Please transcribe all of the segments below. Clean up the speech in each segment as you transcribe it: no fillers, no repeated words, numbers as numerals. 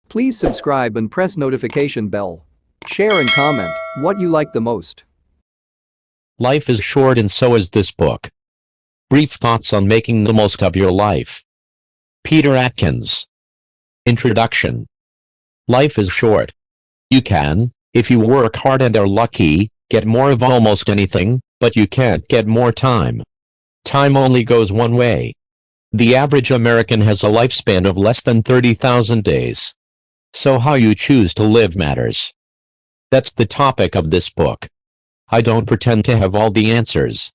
Please subscribe and press notification bell. Share and comment what you like the most. Life is short and so is this book. Brief thoughts on making the most of your life. P.Atkins. Introduction. Life is short. You can, if you work hard and are lucky, get more of almost anything, but you can't get more time. Time only goes one way. The average American has a lifespan of less than 30,000 days. So how you choose to live matters. That's the topic of this book. I don't pretend to have all the answers.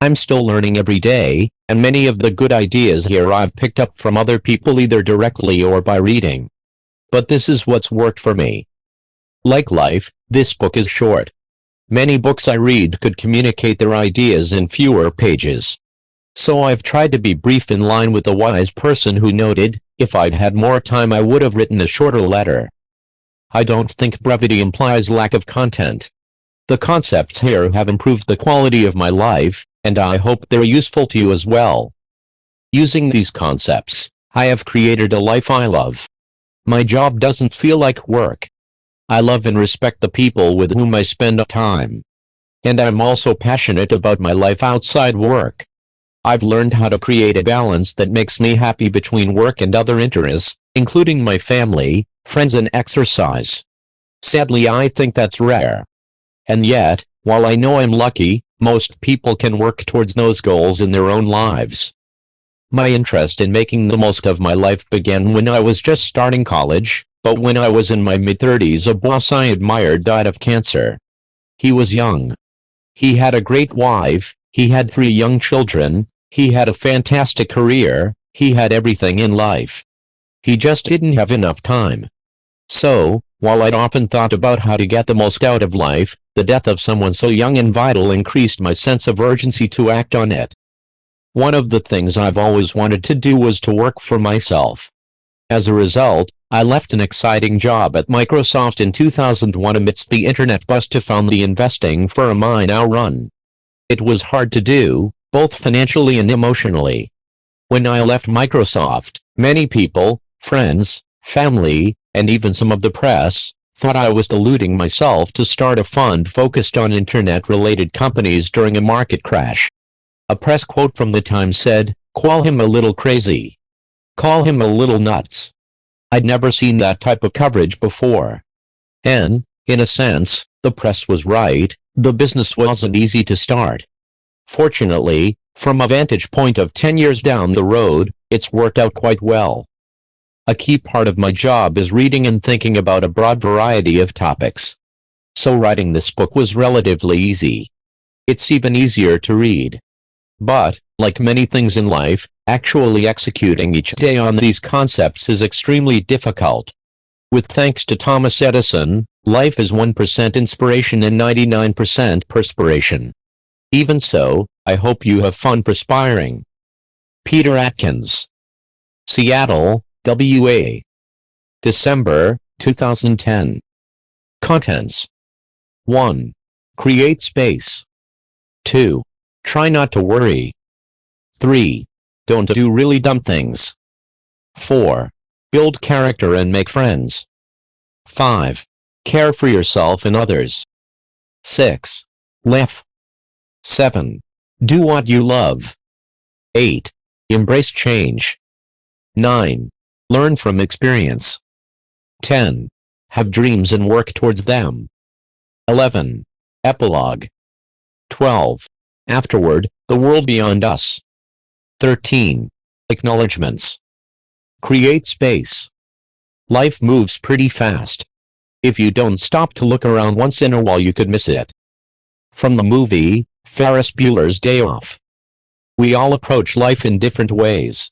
I'm still learning every day, and many of the good ideas here I've picked up from other people either directly or by reading. But this is what's worked for me. Like life, this book is short. Many books I read could communicate their ideas in fewer pages. So I've tried to be brief in line with the wise person who noted, if I'd had more time I would have written a shorter letter. I don't think brevity implies lack of content. The concepts here have improved the quality of my life, and I hope they're useful to you as well. Using these concepts, I have created a life I love. My job doesn't feel like work. I love and respect the people with whom I spend time. And I'm also passionate about my life outside work. I've learned how to create a balance that makes me happy between work and other interests, including my family, friends and exercise. Sadly, I think that's rare. And yet, while I know I'm lucky, most people can work towards those goals in their own lives. My interest in making the most of my life began when I was just starting college, but when I was in my mid-30s a boss I admired died of cancer. He was young. He had a great wife, he had 3 young children, he had a fantastic career, he had everything in life. He just didn't have enough time. So, while I'd often thought about how to get the most out of life, the death of someone so young and vital increased my sense of urgency to act on it. One of the things I've always wanted to do was to work for myself. As a result, I left an exciting job at Microsoft in 2001 amidst the internet bust to found the investing firm I now run. It was hard to do, both financially and emotionally. When I left Microsoft, many people, friends, family, and even some of the press, thought I was deluding myself to start a fund focused on internet-related companies during a market crash. A press quote from the time said, "Call him a little crazy. Call him a little nuts." I'd never seen that type of coverage before. And, in a sense, the press was right, the business wasn't easy to start. Fortunately, from a vantage point of 10 years down the road, it's worked out quite well. A key part of my job is reading and thinking about a broad variety of topics. So writing this book was relatively easy. It's even easier to read. But, like many things in life, actually executing each day on these concepts is extremely difficult. With thanks to Thomas Edison, life is 1% inspiration and 99% perspiration. Even so, I hope you have fun perspiring. P.Atkins. Seattle, WA. December, 2010. Contents. 1. Create space. 2. Try not to worry. 3. Don't do really dumb things. 4. Build character and make friends. 5. Care for yourself and others. 6. Laugh. 7. Do what you love. 8. Embrace change. 9. Learn from experience. 10. Have dreams and work towards them. 11. Epilogue. 12. Afterward, the world beyond us. 13. Acknowledgements. Create space. Life moves pretty fast. If you don't stop to look around once in a while you could miss it. From the movie, Ferris Bueller's Day Off. We all approach life in different ways.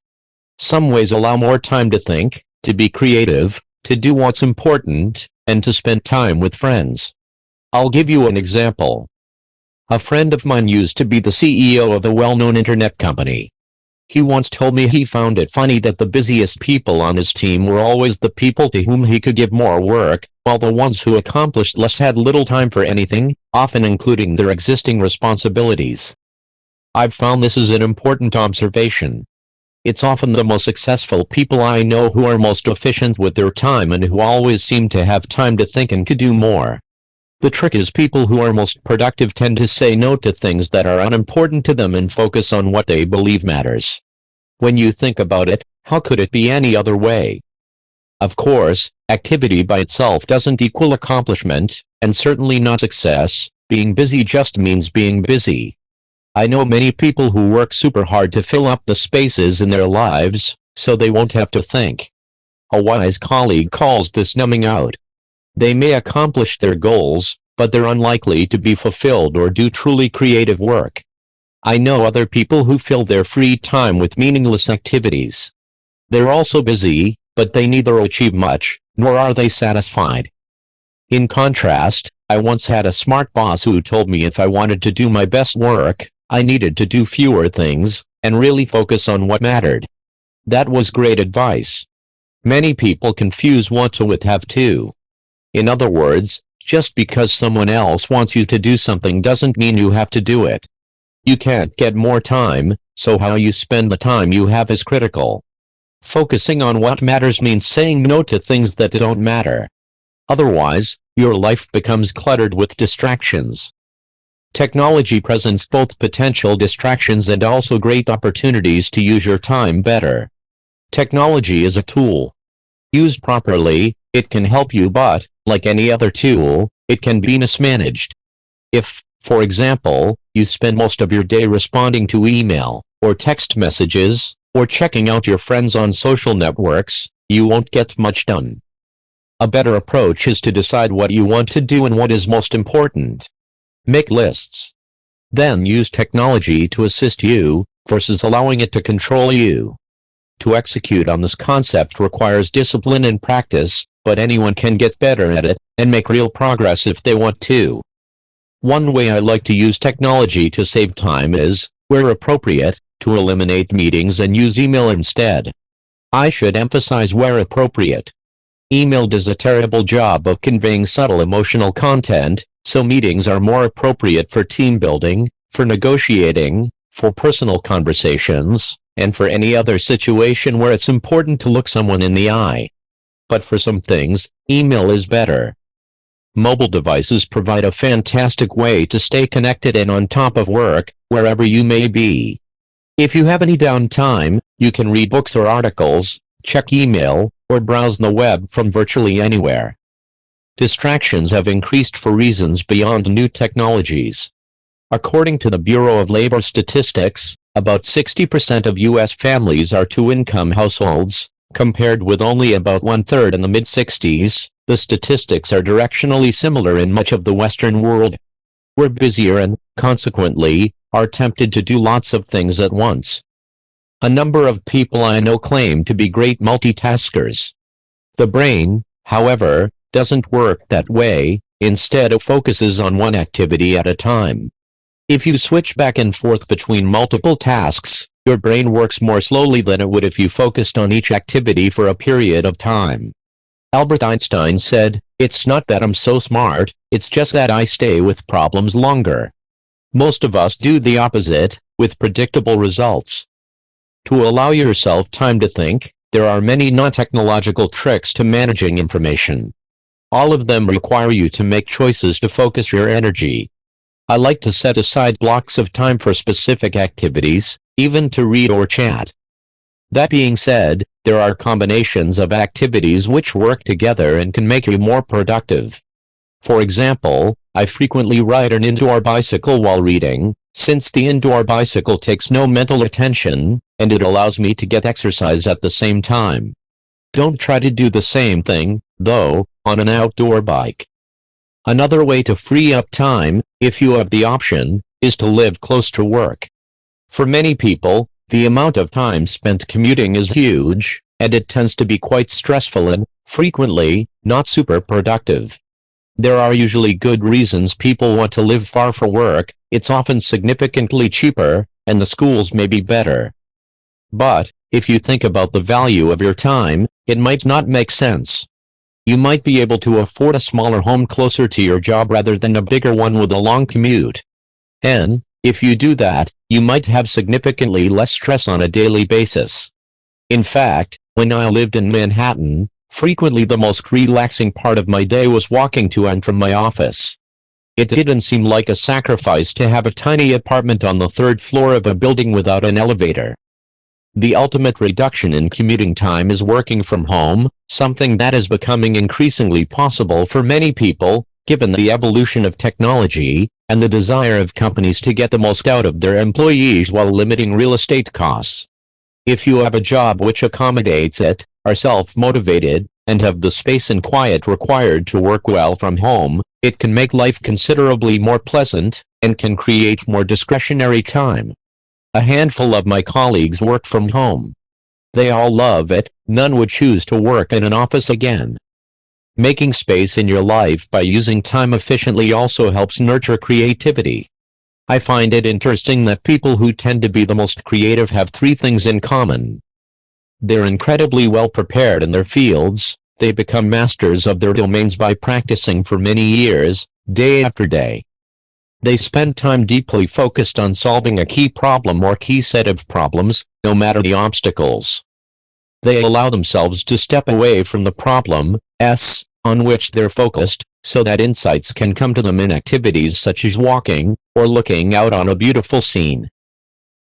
Some ways allow more time to think, to be creative, to do what's important, and to spend time with friends. I'll give you an example. A friend of mine used to be the CEO of a well-known internet company. He once told me he found it funny that the busiest people on his team were always the people to whom he could give more work, while the ones who accomplished less had little time for anything, often including their existing responsibilities. I've found this is an important observation. It's often the most successful people I know who are most efficient with their time and who always seem to have time to think and to do more. The trick is people who are most productive tend to say no to things that are unimportant to them and focus on what they believe matters. When you think about it, how could it be any other way? Of course, activity by itself doesn't equal accomplishment, and certainly not success. Being busy just means being busy. I know many people who work super hard to fill up the spaces in their lives, so they won't have to think. A wise colleague calls this numbing out. They may accomplish their goals, but they're unlikely to be fulfilled or do truly creative work. I know other people who fill their free time with meaningless activities. They're also busy, but they neither achieve much, nor are they satisfied. In contrast, I once had a smart boss who told me if I wanted to do my best work, I needed to do fewer things, and really focus on what mattered. That was great advice. Many people confuse want to with have to. In other words, just because someone else wants you to do something doesn't mean you have to do it. You can't get more time, so how you spend the time you have is critical. Focusing on what matters means saying no to things that don't matter. Otherwise, your life becomes cluttered with distractions. Technology presents both potential distractions and also great opportunities to use your time better. Technology is a tool. Used properly, it can help you, but, like any other tool, it can be mismanaged. If, for example, you spend most of your day responding to email, or text messages, or checking out your friends on social networks, you won't get much done. A better approach is to decide what you want to do and what is most important. Make lists. Then use technology to assist you, versus allowing it to control you. To execute on this concept requires discipline and practice, but anyone can get better at it, and make real progress if they want to. One way I like to use technology to save time is, where appropriate, to eliminate meetings and use email instead. I should emphasize where appropriate. Email does a terrible job of conveying subtle emotional content, so meetings are more appropriate for team building, for negotiating, for personal conversations, and for any other situation where it's important to look someone in the eye. But for some things, email is better. Mobile devices provide a fantastic way to stay connected and on top of work, wherever you may be. If you have any downtime, you can read books or articles, check email, or browse the web from virtually anywhere. Distractions have increased for reasons beyond new technologies. According to the Bureau of Labor Statistics, about 60% of U.S. families are two-income households, compared with only about one-third in the mid-60s. The statistics are directionally similar in much of the Western world. We're busier and, consequently, are tempted to do lots of things at once. A number of people I know claim to be great multitaskers. The brain, however, doesn't work that way. Instead, it focuses on one activity at a time. If you switch back and forth between multiple tasks, your brain works more slowly than it would if you focused on each activity for a period of time. Albert Einstein said, "It's not that I'm so smart, it's just that I stay with problems longer." Most of us do the opposite, with predictable results. To allow yourself time to think, there are many non-technological tricks to managing information. All of them require you to make choices to focus your energy. I like to set aside blocks of time for specific activities, even to read or chat. That being said, there are combinations of activities which work together and can make you more productive. For example, I frequently ride an indoor bicycle while reading, since the indoor bicycle takes no mental attention, and it allows me to get exercise at the same time. Don't try to do the same thing, though, on an outdoor bike. Another way to free up time, if you have the option, is to live close to work. For many people, the amount of time spent commuting is huge, and it tends to be quite stressful and, frequently, not super productive. There are usually good reasons people want to live far for work. It's often significantly cheaper, and the schools may be better. But, if you think about the value of your time, it might not make sense. You might be able to afford a smaller home closer to your job rather than a bigger one with a long commute. And, if you do that, you might have significantly less stress on a daily basis. In fact, when I lived in Manhattan, frequently the most relaxing part of my day was walking to and from my office. It didn't seem like a sacrifice to have a tiny apartment on the third floor of a building without an elevator. The ultimate reduction in commuting time is working from home, something that is becoming increasingly possible for many people, given the evolution of technology and the desire of companies to get the most out of their employees while limiting real estate costs. If you have a job which accommodates it, are self-motivated, and have the space and quiet required to work well from home, it can make life considerably more pleasant and can create more discretionary time. A handful of my colleagues work from home. They all love it, none would choose to work in an office again. Making space in your life by using time efficiently also helps nurture creativity. I find it interesting that people who tend to be the most creative have three things in common. They're incredibly well prepared in their fields, they become masters of their domains by practicing for many years, day after day. They spend time deeply focused on solving a key problem or key set of problems, no matter the obstacles. They allow themselves to step away from the problem on which they're focused, so that insights can come to them in activities such as walking, or looking out on a beautiful scene.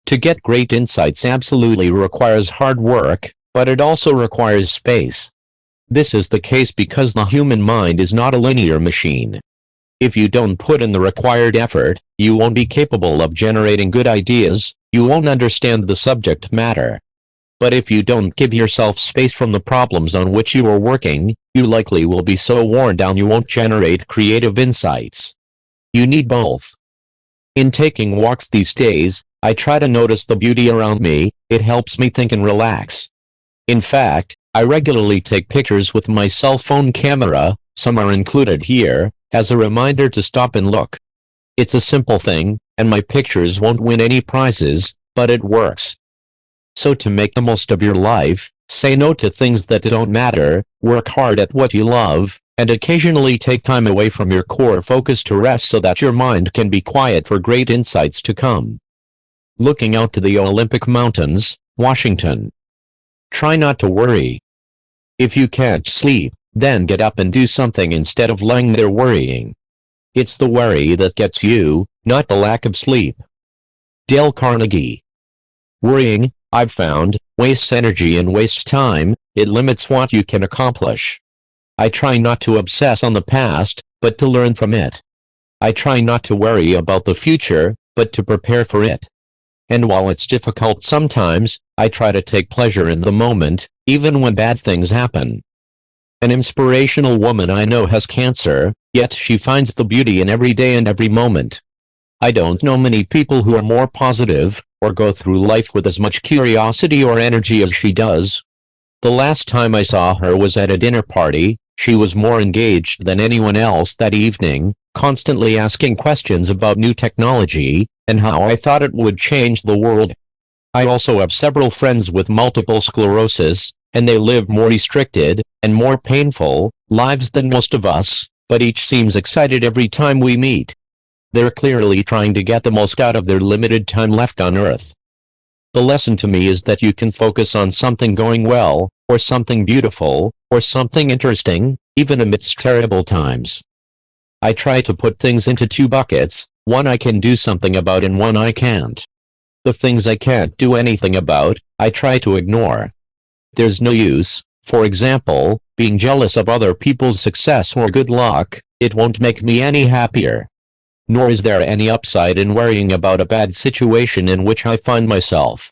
To get great insights absolutely requires hard work, but it also requires space. This is the case because the human mind is not a linear machine. If you don't put in the required effort, you won't be capable of generating good ideas, you won't understand the subject matter. But if you don't give yourself space from the problems on which you are working, you likely will be so worn down you won't generate creative insights. You need both. In taking walks these days, I try to notice the beauty around me, it helps me think and relax. In fact, I regularly take pictures with my cell phone camera, some are included here, as a reminder to stop and look. It's a simple thing, and my pictures won't win any prizes, but it works. So to make the most of your life, say no to things that don't matter, work hard at what you love, and occasionally take time away from your core focus to rest so that your mind can be quiet for great insights to come. Looking out to the Olympic Mountains, Washington. Try not to worry. If you can't sleep, then get up and do something instead of lying there worrying. It's the worry that gets you, not the lack of sleep. Dale Carnegie. Worrying, I've found, wastes energy and wastes time, it limits what you can accomplish. I try not to obsess on the past, but to learn from it. I try not to worry about the future, but to prepare for it. And while it's difficult sometimes, I try to take pleasure in the moment, even when bad things happen. An inspirational woman I know has cancer, yet she finds the beauty in every day and every moment. I don't know many people who are more positive, or go through life with as much curiosity or energy as she does. The last time I saw her was at a dinner party. She was more engaged than anyone else that evening, constantly asking questions about new technology, and how I thought it would change the world. I also have several friends with multiple sclerosis, and they live more restricted, and more painful, lives than most of us, but each seems excited every time we meet. They're clearly trying to get the most out of their limited time left on Earth. The lesson to me is that you can focus on something going well, or something beautiful, or something interesting, even amidst terrible times. I try to put things into two buckets, one I can do something about and one I can't. The things I can't do anything about, I try to ignore. There's no use, for example, being jealous of other people's success or good luck, it won't make me any happier. Nor is there any upside in worrying about a bad situation in which I find myself.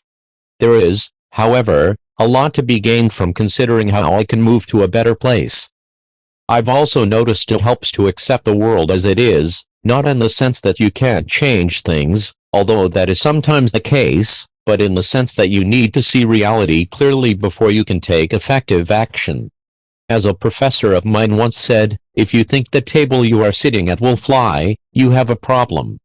There is, however, a lot to be gained from considering how I can move to a better place. I've also noticed it helps to accept the world as it is, not in the sense that you can't change things, although that is sometimes the case, but in the sense that you need to see reality clearly before you can take effective action. As a professor of mine once said, if you think the table you are sitting at will fly, you have a problem.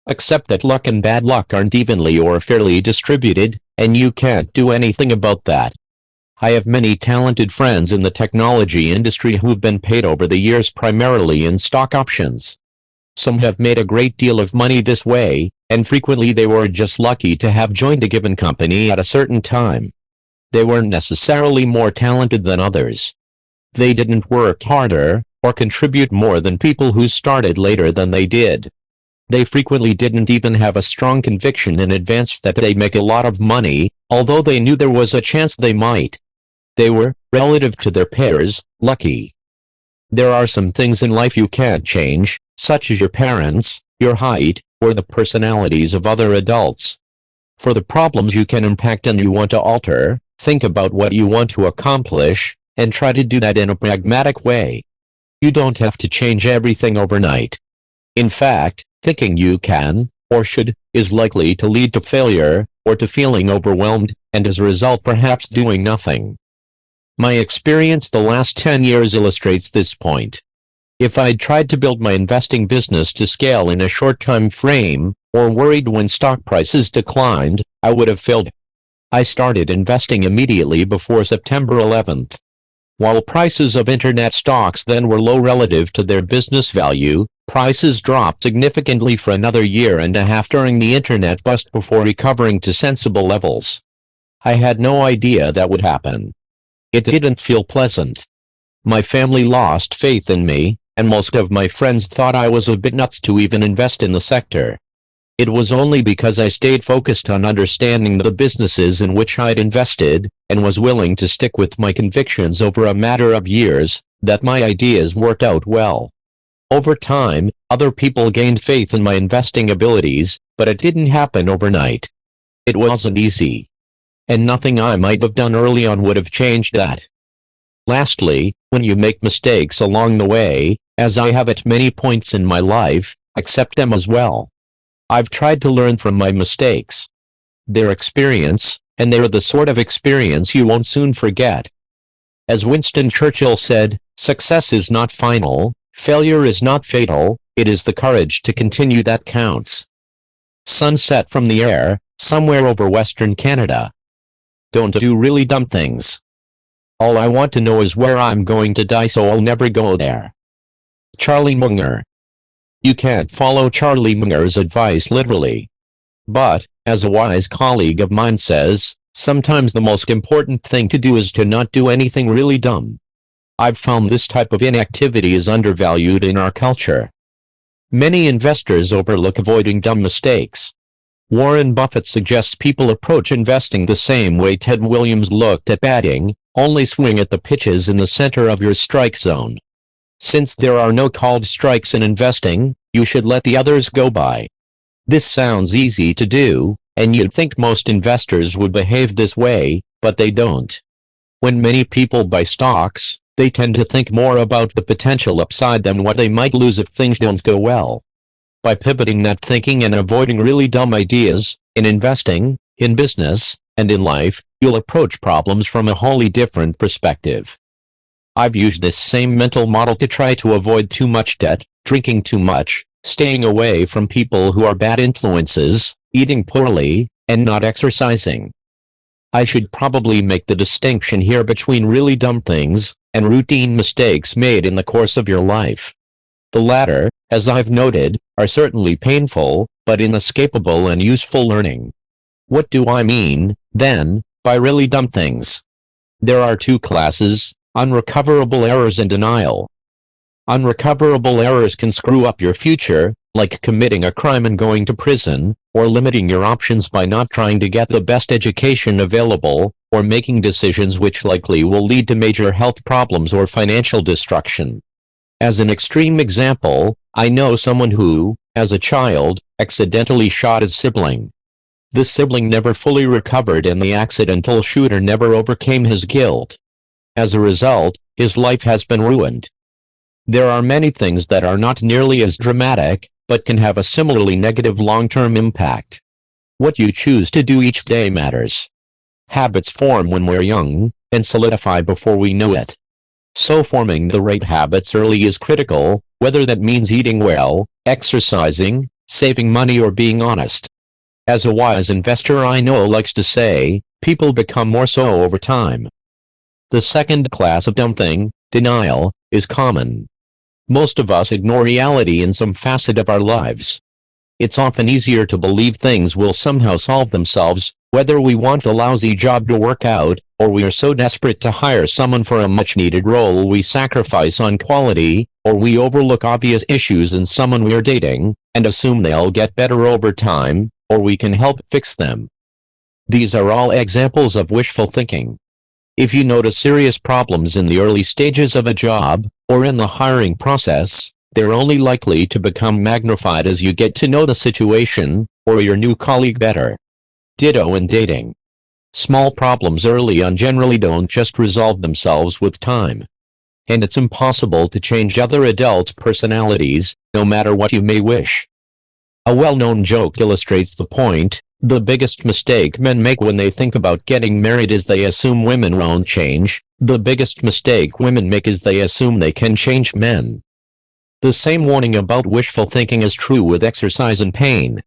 Accept that luck and bad luck aren't evenly or fairly distributed, and you can't do anything about that. I have many talented friends in the technology industry who've been paid over the years primarily in stock options. Some have made a great deal of money this way, and frequently they were just lucky to have joined a given company at a certain time. They weren't necessarily more talented than others. They didn't work harder or contribute more than people who started later than they did. They frequently didn't even have a strong conviction in advance that they'd make a lot of money, although they knew there was a chance they might. They were, relative to their peers, lucky. There are some things in life you can't change, such as your parents, your height, or the personalities of other adults. For the problems you can impact and you want to alter, think about what you want to accomplish, and try to do that in a pragmatic way. You don't have to change everything overnight. In fact, thinking you can, or should, is likely to lead to failure, or to feeling overwhelmed, and as a result perhaps doing nothing. My experience the last 10 years illustrates this point. If I'd tried to build my investing business to scale in a short time frame, or worried when stock prices declined, I would have failed. I started investing immediately before September 11th. While prices of internet stocks then were low relative to their business value, prices dropped significantly for another year and a half during the internet bust before recovering to sensible levels. I had no idea that would happen. It didn't feel pleasant. My family lost faith in me, and most of my friends thought I was a bit nuts to even invest in the sector. It was only because I stayed focused on understanding the businesses in which I'd invested, and was willing to stick with my convictions over a matter of years, that my ideas worked out well. Over time, other people gained faith in my investing abilities, but it didn't happen overnight. It wasn't easy. And nothing I might have done early on would have changed that. Lastly, when you make mistakes along the way, as I have at many points in my life, accept them as well. I've tried to learn from my mistakes. They're experience, and they're the sort of experience you won't soon forget. As Winston Churchill said, success is not final, failure is not fatal, it is the courage to continue that counts. Sunset from the air, somewhere over Western Canada. Don't do really dumb things. All I want to know is where I'm going to die, so I'll never go there. Charlie Munger. You can't follow Charlie Munger's advice literally. But, as a wise colleague of mine says, sometimes the most important thing to do is to not do anything really dumb. I've found this type of inactivity is undervalued in our culture. Many investors overlook avoiding dumb mistakes. Warren Buffett suggests people approach investing the same way Ted Williams looked at batting, only swing at the pitches in the center of your strike zone. Since there are no called strikes in investing, you should let the others go by. This sounds easy to do, and you'd think most investors would behave this way, but they don't. When many people buy stocks, they tend to think more about the potential upside than what they might lose if things don't go well. By pivoting that thinking and avoiding really dumb ideas, in investing, in business, and in life, you'll approach problems from a wholly different perspective. I've used this same mental model to try to avoid too much debt, drinking too much, staying away from people who are bad influences, eating poorly, and not exercising. I should probably make the distinction here between really dumb things and routine mistakes made in the course of your life. The latter, as I've noted, are certainly painful, but inescapable and useful learning. What do I mean, then, by really dumb things? There are two classes: unrecoverable errors and denial. Unrecoverable errors can screw up your future, like committing a crime and going to prison, or limiting your options by not trying to get the best education available, or making decisions which likely will lead to major health problems or financial destruction. As an extreme example, I know someone who, as a child, accidentally shot his sibling. The sibling never fully recovered and the accidental shooter never overcame his guilt. As a result, his life has been ruined. There are many things that are not nearly as dramatic, but can have a similarly negative long-term impact. What you choose to do each day matters. Habits form when we're young, and solidify before we know it. So forming the right habits early is critical, whether that means eating well, exercising, saving money, or being honest. As a wise investor I know likes to say, people become more so over time. The second class of dumb thing, denial, is common. Most of us ignore reality in some facet of our lives. It's often easier to believe things will somehow solve themselves, whether we want a lousy job to work out, or we are so desperate to hire someone for a much-needed role we sacrifice on quality, or we overlook obvious issues in someone we are dating, and assume they'll get better over time, or we can help fix them. These are all examples of wishful thinking. If you notice serious problems in the early stages of a job, or in the hiring process, they're only likely to become magnified as you get to know the situation, or your new colleague better. Ditto in dating. Small problems early on generally don't just resolve themselves with time. And it's impossible to change other adults' personalities, no matter what you may wish. A well-known joke illustrates the point. The biggest mistake men make when they think about getting married is they assume women won't change. The biggest mistake women make is they assume they can change men. The same warning about wishful thinking is true with exercise and pain.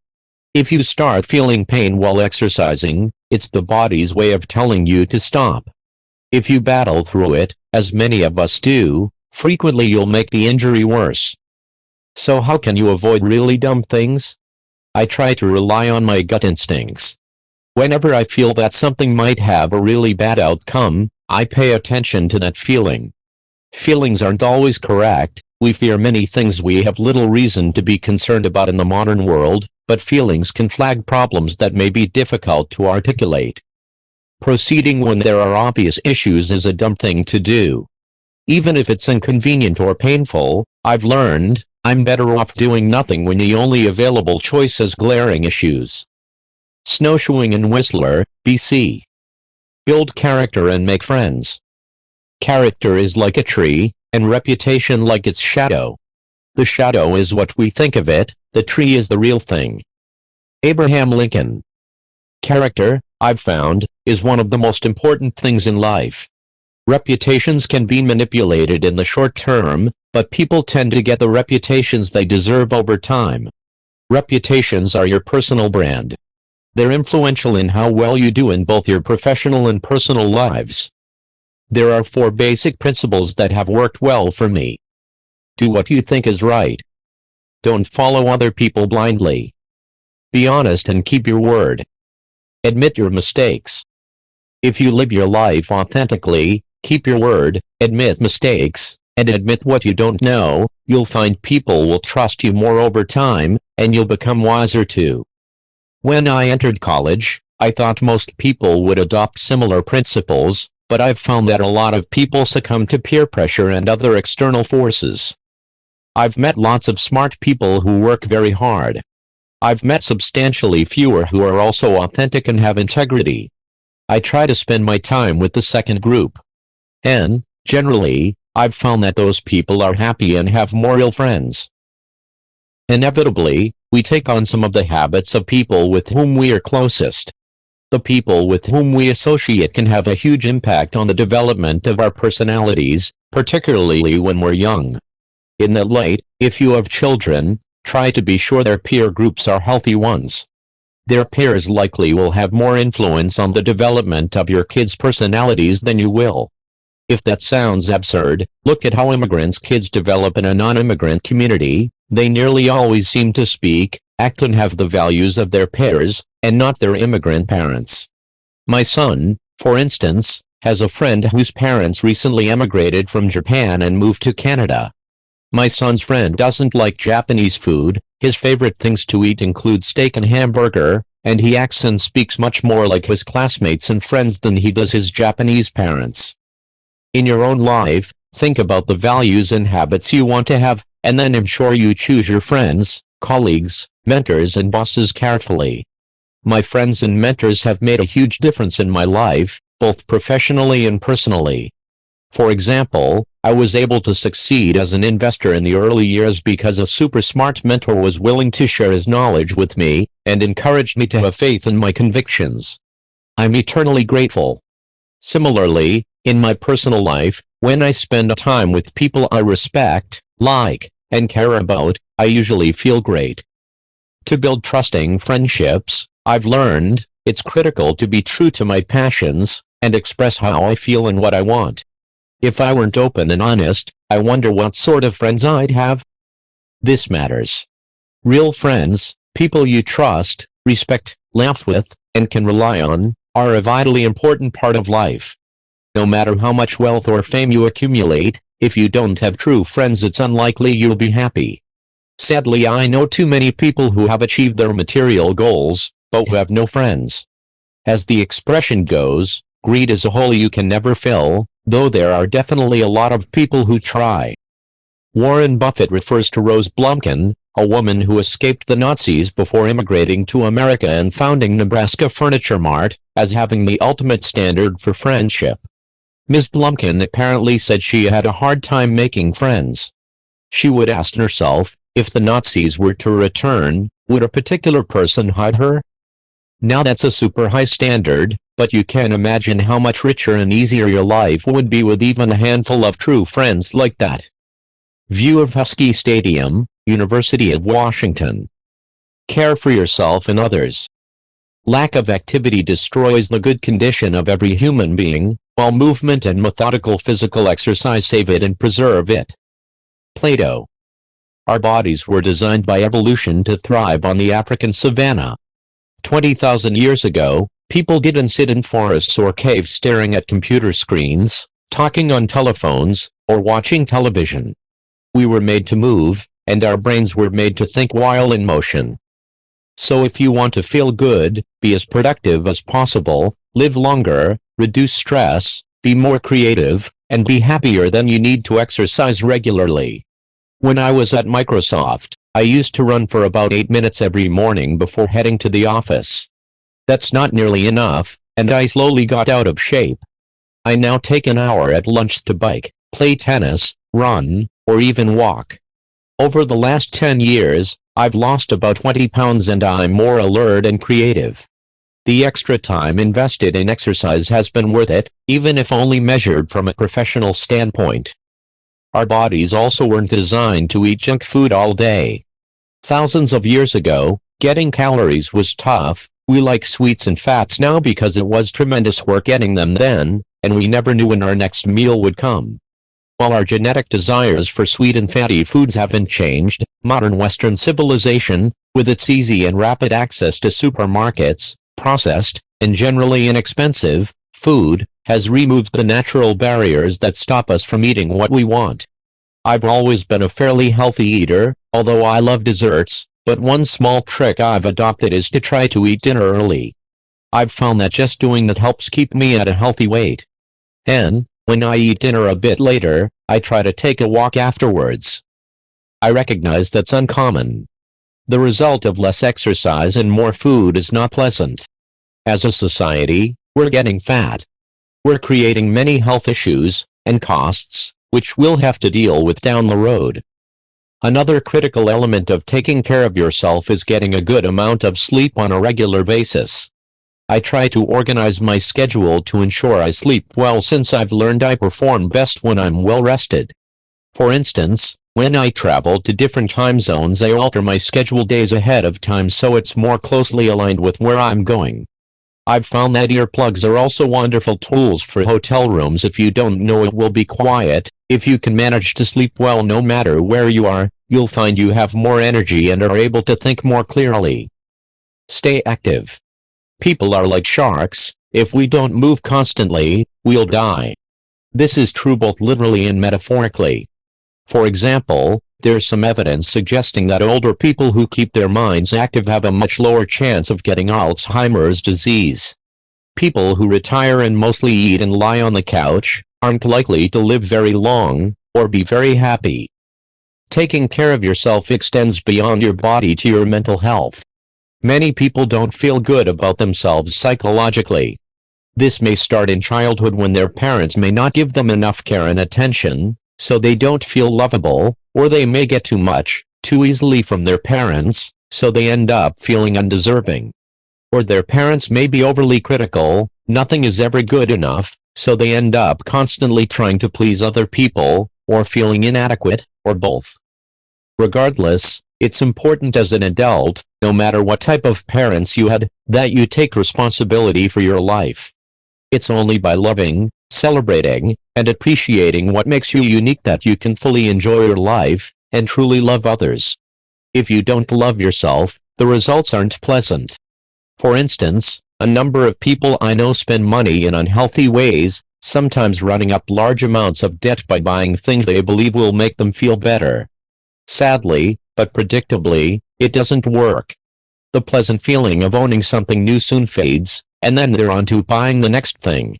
If you start feeling pain while exercising, it's the body's way of telling you to stop. If you battle through it, as many of us do, frequently you'll make the injury worse. So how can you avoid really dumb things? I try to rely on my gut instincts. Whenever I feel that something might have a really bad outcome, I pay attention to that feeling. Feelings aren't always correct. We fear many things we have little reason to be concerned about in the modern world, but feelings can flag problems that may be difficult to articulate. Proceeding when there are obvious issues is a dumb thing to do. Even if it's inconvenient or painful, I've learned, I'm better off doing nothing when the only available choice is glaring issues. Snowshoeing in Whistler, BC. Build character and make friends. Character is like a tree, and reputation like its shadow. The shadow is what we think of it, the tree is the real thing. Abraham Lincoln. Character, I've found, is one of the most important things in life. Reputations can be manipulated in the short term, but people tend to get the reputations they deserve over time. Reputations are your personal brand. They're influential in how well you do in both your professional and personal lives. There are 4 basic principles that have worked well for me. Do what you think is right. Don't follow other people blindly. Be honest and keep your word. Admit your mistakes. If you live your life authentically, keep your word, admit mistakes, and admit what you don't know, you'll find people will trust you more over time, and you'll become wiser too. When I entered college, I thought most people would adopt similar principles, but I've found that a lot of people succumb to peer pressure and other external forces. I've met lots of smart people who work very hard. I've met substantially fewer who are also authentic and have integrity. I try to spend my time with the second group. And, generally, I've found that those people are happy and have more real friends. Inevitably, we take on some of the habits of people with whom we are closest. The people with whom we associate can have a huge impact on the development of our personalities, particularly when we're young. In that light, if you have children, try to be sure their peer groups are healthy ones. Their peers likely will have more influence on the development of your kids' personalities than you will. If that sounds absurd, look at how immigrants' kids develop in a non-immigrant community. They nearly always seem to speak, act and have the values of their peers, and not their immigrant parents. My son, for instance, has a friend whose parents recently emigrated from Japan and moved to Canada. My son's friend doesn't like Japanese food. His favorite things to eat include steak and hamburger, and he acts and speaks much more like his classmates and friends than he does his Japanese parents. In your own life, think about the values and habits you want to have, and then ensure you choose your friends, colleagues, mentors and bosses carefully. My friends and mentors have made a huge difference in my life, both professionally and personally. For example, I was able to succeed as an investor in the early years because a super smart mentor was willing to share his knowledge with me and encouraged me to have faith in my convictions. I'm eternally grateful. Similarly, in my personal life, when I spend time with people I respect, like, and care about, I usually feel great. To build trusting friendships, I've learned, it's critical to be true to my passions and express how I feel and what I want. If I weren't open and honest, I wonder what sort of friends I'd have. This matters. Real friends, people you trust, respect, laugh with, and can rely on, are a vitally important part of life. No matter how much wealth or fame you accumulate, if you don't have true friends, it's unlikely you'll be happy. Sadly, I know too many people who have achieved their material goals, but who have no friends. As the expression goes, greed is a hole you can never fill, though there are definitely a lot of people who try. Warren Buffett refers to Rose Blumkin, a woman who escaped the Nazis before immigrating to America and founding Nebraska Furniture Mart, as having the ultimate standard for friendship. Ms. Blumkin apparently said she had a hard time making friends. She would ask herself, if the Nazis were to return, would a particular person hide her? Now that's a super high standard, but you can imagine how much richer and easier your life would be with even a handful of true friends like that. View of Husky Stadium, University of Washington. Care for yourself and others. Lack of activity destroys the good condition of every human being, while movement and methodical physical exercise save it and preserve it. Plato. Our bodies were designed by evolution to thrive on the African savanna. 20,000 years ago, people didn't sit in forests or caves staring at computer screens, talking on telephones, or watching television. We were made to move, and our brains were made to think while in motion. So if you want to feel good, be as productive as possible, live longer, reduce stress, be more creative, and be happier, then you need to exercise regularly. When I was at Microsoft, I used to run for about 8 minutes every morning before heading to the office. That's not nearly enough, and I slowly got out of shape. I now take an hour at lunch to bike, play tennis, run, or even walk. Over the last 10 years, I've lost about 20 pounds and I'm more alert and creative. The extra time invested in exercise has been worth it, even if only measured from a professional standpoint. Our bodies also weren't designed to eat junk food all day. Thousands of years ago, getting calories was tough. We like sweets and fats now because it was tremendous work getting them then, and we never knew when our next meal would come. While our genetic desires for sweet and fatty foods haven't changed, modern Western civilization, with its easy and rapid access to supermarkets, processed, and generally inexpensive, food, has removed the natural barriers that stop us from eating what we want. I've always been a fairly healthy eater, although I love desserts, but one small trick I've adopted is to try to eat dinner early. I've found that just doing that helps keep me at a healthy weight. And, when I eat dinner a bit later, I try to take a walk afterwards. I recognize that's uncommon. The result of less exercise and more food is not pleasant. As a society, we're getting fat. We're creating many health issues and costs, which we'll have to deal with down the road. Another critical element of taking care of yourself is getting a good amount of sleep on a regular basis. I try to organize my schedule to ensure I sleep well, since I've learned I perform best when I'm well rested. For instance, when I travel to different time zones, I alter my schedule days ahead of time so it's more closely aligned with where I'm going. I've found that earplugs are also wonderful tools for hotel rooms if you don't know it will be quiet. If you can manage to sleep well no matter where you are, you'll find you have more energy and are able to think more clearly. Stay active. People are like sharks. If we don't move constantly, we'll die. This is true both literally and metaphorically. For example, there's some evidence suggesting that older people who keep their minds active have a much lower chance of getting Alzheimer's disease. People who retire and mostly eat and lie on the couch aren't likely to live very long or be very happy. Taking care of yourself extends beyond your body to your mental health. Many people don't feel good about themselves psychologically. This may start in childhood when their parents may not give them enough care and attention, so they don't feel lovable, or they may get too much, too easily from their parents, so they end up feeling undeserving. Or their parents may be overly critical, nothing is ever good enough, so they end up constantly trying to please other people, or feeling inadequate, or both. Regardless, it's important as an adult, no matter what type of parents you had, that you take responsibility for your life. It's only by loving, celebrating, and appreciating what makes you unique that you can fully enjoy your life and truly love others. If you don't love yourself, the results aren't pleasant. For instance, a number of people I know spend money in unhealthy ways, sometimes running up large amounts of debt by buying things they believe will make them feel better. Sadly, but predictably, it doesn't work. The pleasant feeling of owning something new soon fades, and then they're on to buying the next thing.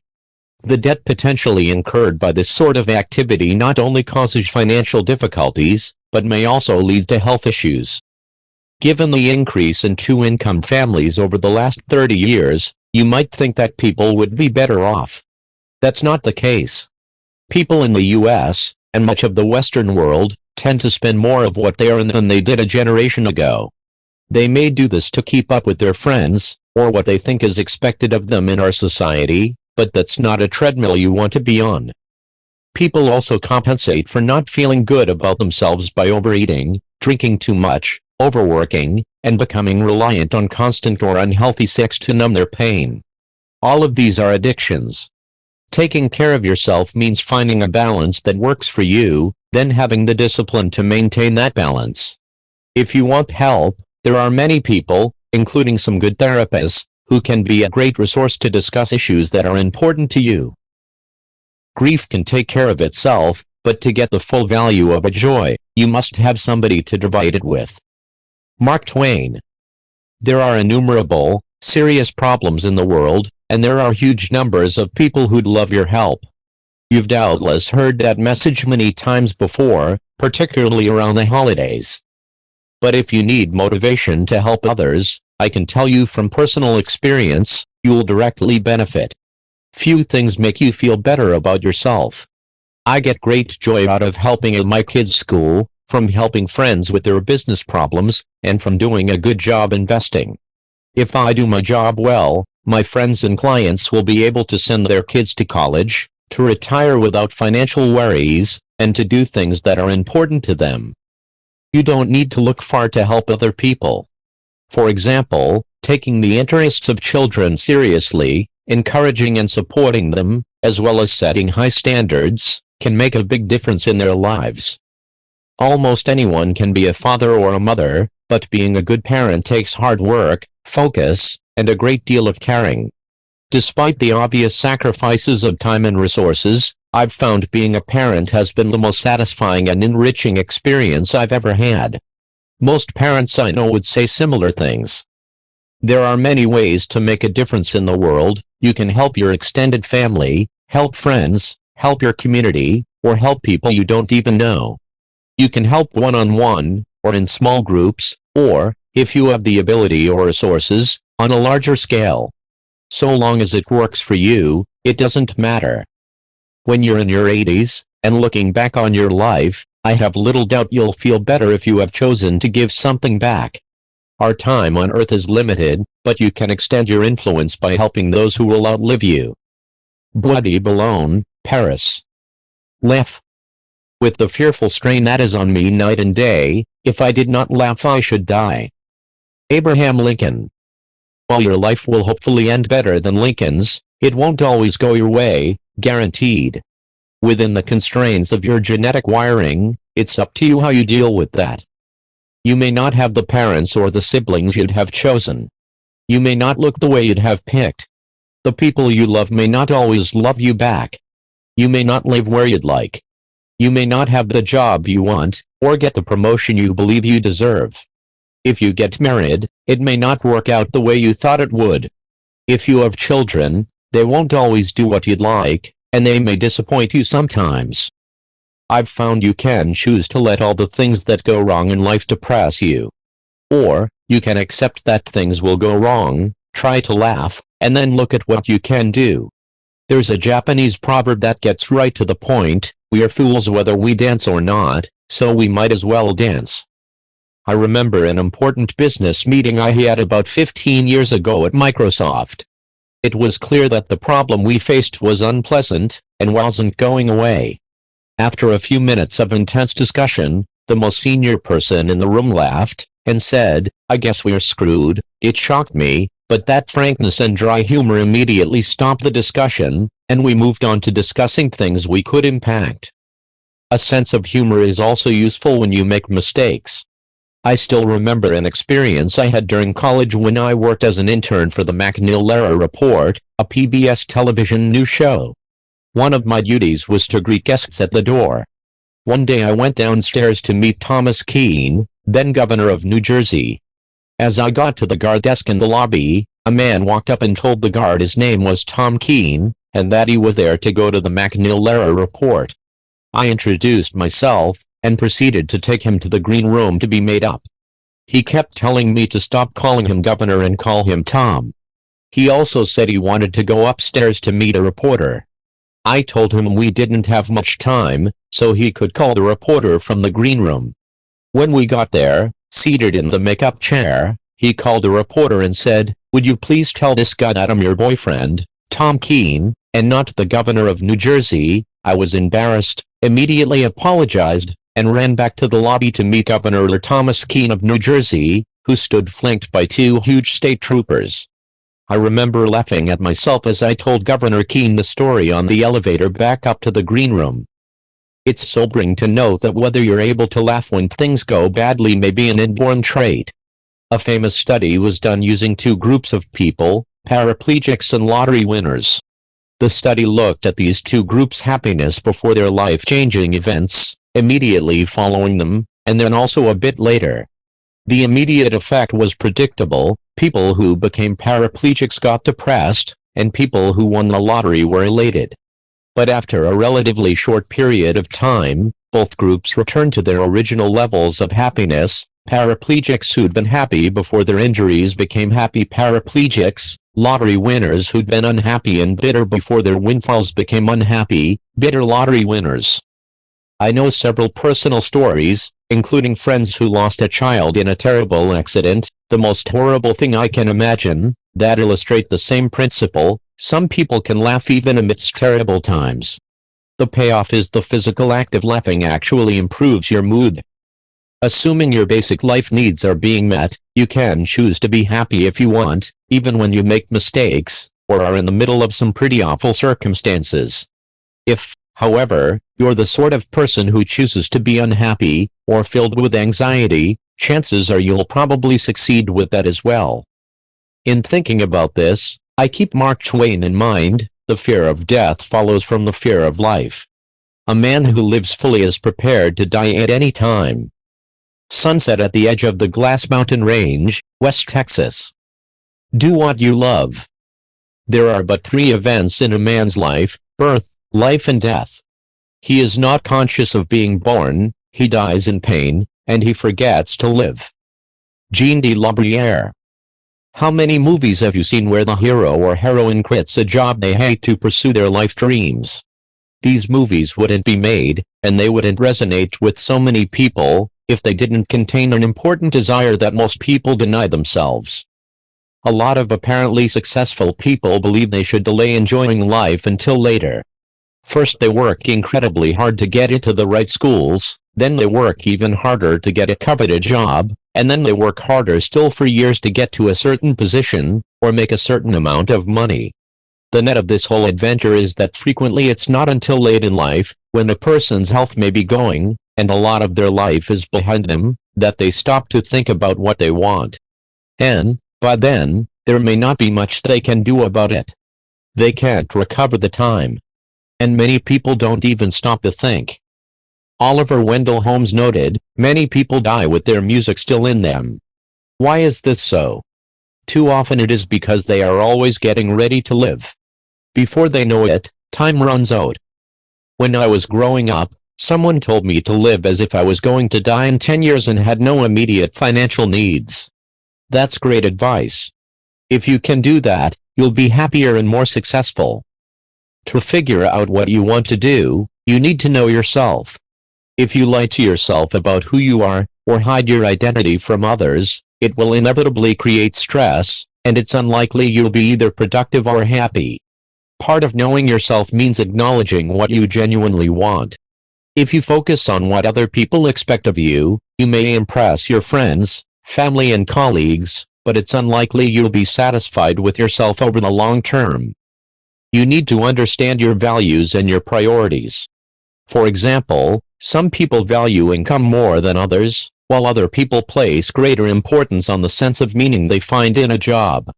The debt potentially incurred by this sort of activity not only causes financial difficulties, but may also lead to health issues. Given the increase in two-income families over the last 30 years, you might think that people would be better off. That's not the case. People in the US, and much of the Western world, tend to spend more of what they earn than they did a generation ago. They may do this to keep up with their friends, or what they think is expected of them in our society, but that's not a treadmill you want to be on. People also compensate for not feeling good about themselves by overeating, drinking too much, overworking, and becoming reliant on constant or unhealthy sex to numb their pain. All of these are addictions. Taking care of yourself means finding a balance that works for you, then having the discipline to maintain that balance. If you want help, there are many people, including some good therapists, who can be a great resource to discuss issues that are important to you. Grief can take care of itself, but to get the full value of a joy, you must have somebody to divide it with. Mark Twain. There are innumerable, serious problems in the world, and there are huge numbers of people who'd love your help. You've doubtless heard that message many times before, particularly around the holidays. But if you need motivation to help others, I can tell you from personal experience, you'll directly benefit. Few things make you feel better about yourself. I get great joy out of helping at my kids' school, from helping friends with their business problems, and from doing a good job investing. If I do my job well, my friends and clients will be able to send their kids to college, to retire without financial worries, and to do things that are important to them. You don't need to look far to help other people. For example, taking the interests of children seriously, encouraging and supporting them, as well as setting high standards, can make a big difference in their lives. Almost anyone can be a father or a mother, but being a good parent takes hard work, focus, and a great deal of caring. Despite the obvious sacrifices of time and resources, I've found being a parent has been the most satisfying and enriching experience I've ever had. Most parents I know would say similar things. There are many ways to make a difference in the world. You can help your extended family, help friends, help your community, or help people you don't even know. You can help one-on-one, or in small groups, or, if you have the ability or resources, on a larger scale. So long as it works for you, it doesn't matter. When you're in your 80s, and looking back on your life, I have little doubt you'll feel better if you have chosen to give something back. Our time on earth is limited, but you can extend your influence by helping those who will outlive you. Bois de Boulogne, Paris. Laugh. With the fearful strain that is on me night and day, if I did not laugh I should die. Abraham Lincoln. While your life will hopefully end better than Lincoln's, it won't always go your way, guaranteed. Within the constraints of your genetic wiring, it's up to you how you deal with that. You may not have the parents or the siblings you'd have chosen. You may not look the way you'd have picked. The people you love may not always love you back. You may not live where you'd like. You may not have the job you want, or get the promotion you believe you deserve. If you get married, it may not work out the way you thought it would. If you have children, they won't always do what you'd like, and they may disappoint you sometimes. I've found you can choose to let all the things that go wrong in life depress you. Or, you can accept that things will go wrong, try to laugh, and then look at what you can do. There's a Japanese proverb that gets right to the point: we are fools whether we dance or not, so we might as well dance. I remember an important business meeting I had about 15 years ago at Microsoft. It was clear that the problem we faced was unpleasant, and wasn't going away. After a few minutes of intense discussion, the most senior person in the room laughed, and said, "I guess we're screwed." It shocked me, but that frankness and dry humor immediately stopped the discussion, and we moved on to discussing things we could impact. A sense of humor is also useful when you make mistakes. I still remember an experience I had during college when I worked as an intern for the McNeil-Lehrer Report, a PBS television news show. One of my duties was to greet guests at the door. One day I went downstairs to meet Thomas Keene, then governor of New Jersey. As I got to the guard desk in the lobby, a man walked up and told the guard his name was Tom Keene, and that he was there to go to the McNeil-Lehrer report. I introduced myself, and proceeded to take him to the green room to be made up. He kept telling me to stop calling him governor and call him Tom. He also said he wanted to go upstairs to meet a reporter. I told him we didn't have much time, so he could call the reporter from the green room. When we got there, seated in the make-up chair, he called the reporter and said, "Would you please tell this guy that I'm your boyfriend, Tom Keene, and not the governor of New Jersey?" I was embarrassed, immediately apologized, and ran back to the lobby to meet Governor Thomas Keene of New Jersey, who stood flanked by two huge state troopers. I remember laughing at myself as I told Governor Keene the story on the elevator back up to the green room. It's sobering to note that whether you're able to laugh when things go badly may be an inborn trait. A famous study was done using two groups of people, paraplegics and lottery winners. The study looked at these two groups' happiness before their life-changing events, immediately following them, and then also a bit later. The immediate effect was predictable. People who became paraplegics got depressed, and people who won the lottery were elated. But after a relatively short period of time, both groups returned to their original levels of happiness. Paraplegics who'd been happy before their injuries became happy paraplegics. Lottery winners who'd been unhappy and bitter before their windfalls became unhappy, bitter lottery winners. I know several personal stories, including friends who lost a child in a terrible accident, the most horrible thing I can imagine, that illustrate the same principle. Some people can laugh even amidst terrible times. The payoff is the physical act of laughing actually improves your mood. Assuming your basic life needs are being met, you can choose to be happy if you want, even when you make mistakes, or are in the middle of some pretty awful circumstances. If, however, you're the sort of person who chooses to be unhappy, or filled with anxiety, chances are you'll probably succeed with that as well. In thinking about this, I keep Mark Twain in mind. The fear of death follows from the fear of life. A man who lives fully is prepared to die at any time. Sunset at the edge of the Glass Mountain Range, West Texas. Do what you love. There are but three events in a man's life: birth, life and death. He is not conscious of being born, he dies in pain, and he forgets to live. Jean de la Bruyere. How many movies have you seen where the hero or heroine quits a job they hate to pursue their life dreams? These movies wouldn't be made, and they wouldn't resonate with so many people, if they didn't contain an important desire that most people deny themselves. A lot of apparently successful people believe they should delay enjoying life until later. First they work incredibly hard to get into the right schools, then they work even harder to get a coveted job, and then they work harder still for years to get to a certain position, or make a certain amount of money. The net of this whole adventure is that frequently it's not until late in life, when a person's health may be going, and a lot of their life is behind them, that they stop to think about what they want. And, by then, there may not be much they can do about it. They can't recover the time. And many people don't even stop to think. Oliver Wendell Holmes noted, "Many people die with their music still in them." Why is this so? Too often it is because they are always getting ready to live. Before they know it, time runs out. When I was growing up, someone told me to live as if I was going to die in 10 years and had no immediate financial needs. That's great advice. If you can do that, you'll be happier and more successful. To figure out what you want to do, you need to know yourself. If you lie to yourself about who you are, or hide your identity from others, it will inevitably create stress, and it's unlikely you'll be either productive or happy. Part of knowing yourself means acknowledging what you genuinely want. If you focus on what other people expect of you, you may impress your friends, family and colleagues, but it's unlikely you'll be satisfied with yourself over the long term. You need to understand your values and your priorities. For example, some people value income more than others, while other people place greater importance on the sense of meaning they find in a job.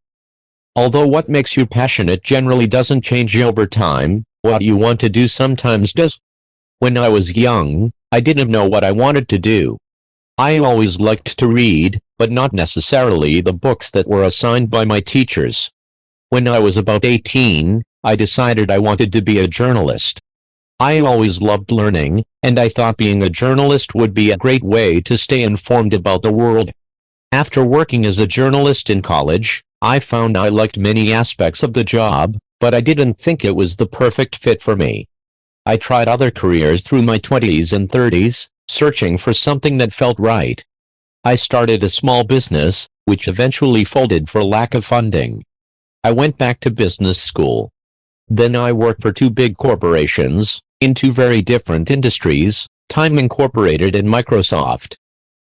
Although what makes you passionate generally doesn't change over time, What you want to do sometimes does. When I was young, I didn't know what I wanted to do. I always liked to read, but not necessarily the books that were assigned by my teachers. When I was about 18, I decided I wanted to be a journalist. I always loved learning, and I thought being a journalist would be a great way to stay informed about the world. After working as a journalist in college, I found I liked many aspects of the job, but I didn't think it was the perfect fit for me. I tried other careers through my 20s and 30s, searching for something that felt right. I started a small business, which eventually folded for lack of funding. I went back to business school. Then I worked for two big corporations, in two very different industries, Time Incorporated and Microsoft.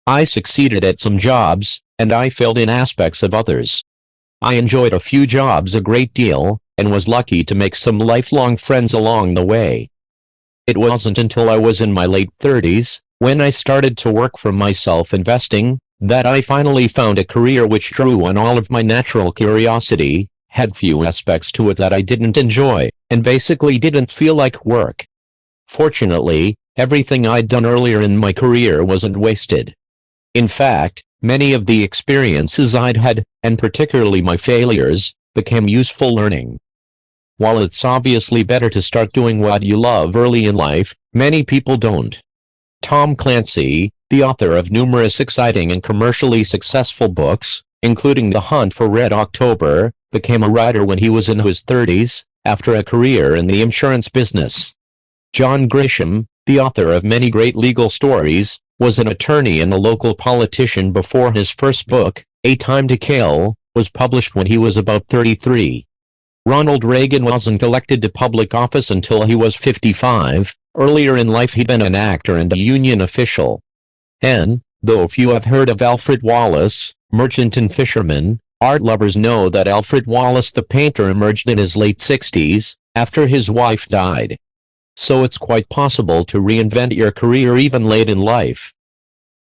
I succeeded at some jobs, and I failed in aspects of others. I enjoyed a few jobs a great deal, and was lucky to make some lifelong friends along the way. It wasn't until I was in my late 30s, when I started to work for myself investing, that I finally found a career which drew on all of my natural curiosity, had few aspects to it that I didn't enjoy, and basically didn't feel like work. Fortunately, everything I'd done earlier in my career wasn't wasted. In fact, many of the experiences I'd had, and particularly my failures, became useful learning. While it's obviously better to start doing what you love early in life, many people don't. Tom Clancy, the author of numerous exciting and commercially successful books, including The Hunt for Red October, became a writer when he was in his 30s, after a career in the insurance business. John Grisham, the author of many great legal stories, was an attorney and a local politician before his first book, A Time to Kill, was published when he was about 33. Ronald Reagan wasn't elected to public office until he was 55. Earlier in life he'd been an actor and a union official. And, though few have heard of Alfred Wallace, merchant and fisherman, art lovers know that Alfred Wallace the painter emerged in his late 60s, after his wife died. So it's quite possible to reinvent your career even late in life.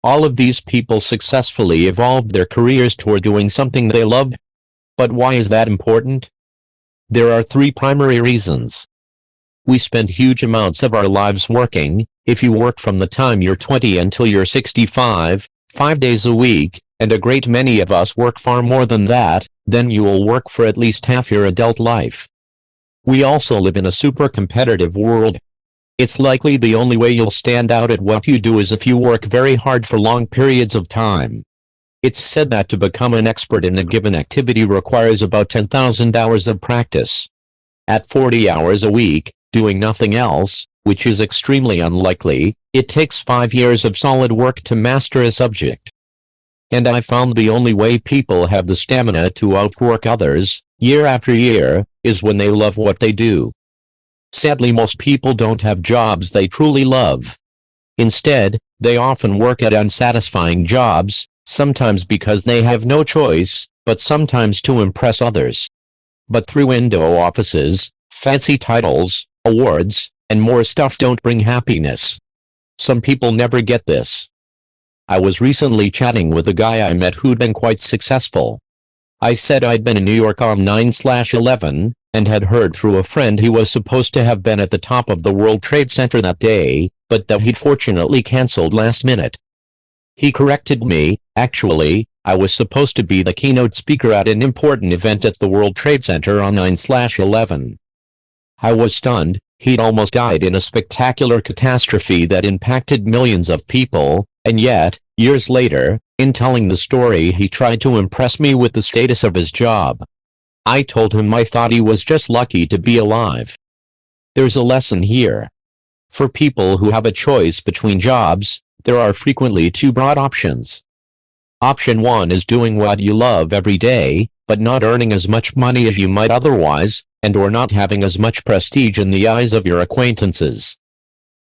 All of these people successfully evolved their careers toward doing something they loved. But why is that important? There are three primary reasons. We spend huge amounts of our lives working. If you work from the time you're 20 until you're 65, 5 days a week, and a great many of us work far more than that, then you will work for at least half your adult life. We also live in a super competitive world. It's likely the only way you'll stand out at what you do is if you work very hard for long periods of time. It's said that to become an expert in a given activity requires about 10,000 hours of practice. At 40 hours a week, doing nothing else, which is extremely unlikely, it takes 5 years of solid work to master a subject. And I found the only way people have the stamina to outwork others, year after year, is when they love what they do. Sadly, most people don't have jobs they truly love. Instead, they often work at unsatisfying jobs, sometimes because they have no choice, but sometimes to impress others. But through window offices, fancy titles, awards, and more stuff don't bring happiness. Some people never get this. I was recently chatting with a guy I met who'd been quite successful. I said I'd been in New York on 9/11, and had heard through a friend he was supposed to have been at the top of the World Trade Center that day, but that he'd fortunately canceled last minute. He corrected me. Actually, I was supposed to be the keynote speaker at an important event at the World Trade Center on 9/11. I was stunned. He'd almost died in a spectacular catastrophe that impacted millions of people, and yet, years later, in telling the story, he tried to impress me with the status of his job. I told him I thought he was just lucky to be alive. There's a lesson here. For people who have a choice between jobs, there are frequently two broad options. Option 1 is doing what you love every day, but not earning as much money as you might otherwise, and/or not having as much prestige in the eyes of your acquaintances.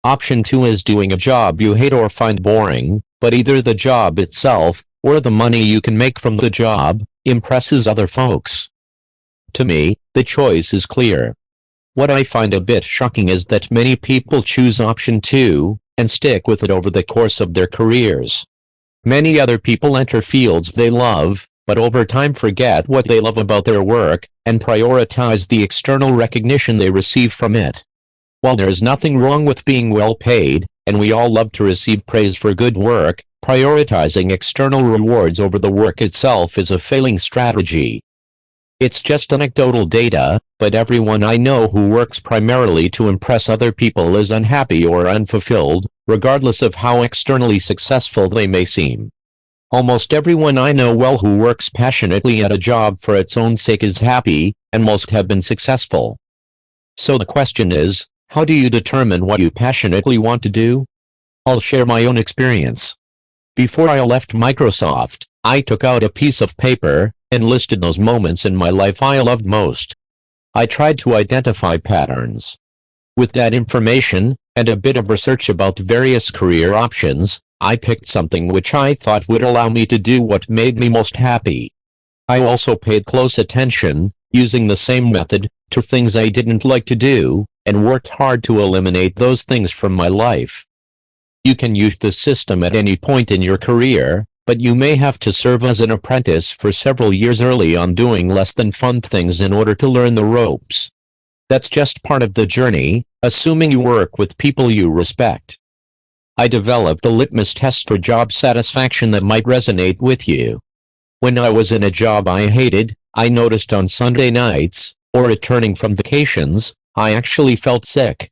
Option 2 is doing a job you hate or find boring, but either the job itself, or the money you can make from the job, impresses other folks. To me, the choice is clear. What I find a bit shocking is that many people choose option 2, and stick with it over the course of their careers. Many other people enter fields they love, but over time forget what they love about their work and prioritize the external recognition they receive from it. While there is nothing wrong with being well paid, and we all love to receive praise for good work, prioritizing external rewards over the work itself is a failing strategy. It's just anecdotal data, but everyone I know who works primarily to impress other people is unhappy or unfulfilled, regardless of how externally successful they may seem. Almost everyone I know well who works passionately at a job for its own sake is happy, and most have been successful. So the question is, how do you determine what you passionately want to do? I'll share my own experience. Before I left Microsoft, I took out a piece of paper and listed those moments in my life I loved most. I tried to identify patterns. With that information, and a bit of research about various career options, I picked something which I thought would allow me to do what made me most happy. I also paid close attention, using the same method, to things I didn't like to do, and worked hard to eliminate those things from my life. You can use this system at any point in your career, but you may have to serve as an apprentice for several years early on doing less than fun things in order to learn the ropes. That's just part of the journey, assuming you work with people you respect. I developed a litmus test for job satisfaction that might resonate with you. When I was in a job I hated, I noticed on Sunday nights, or returning from vacations, I actually felt sick.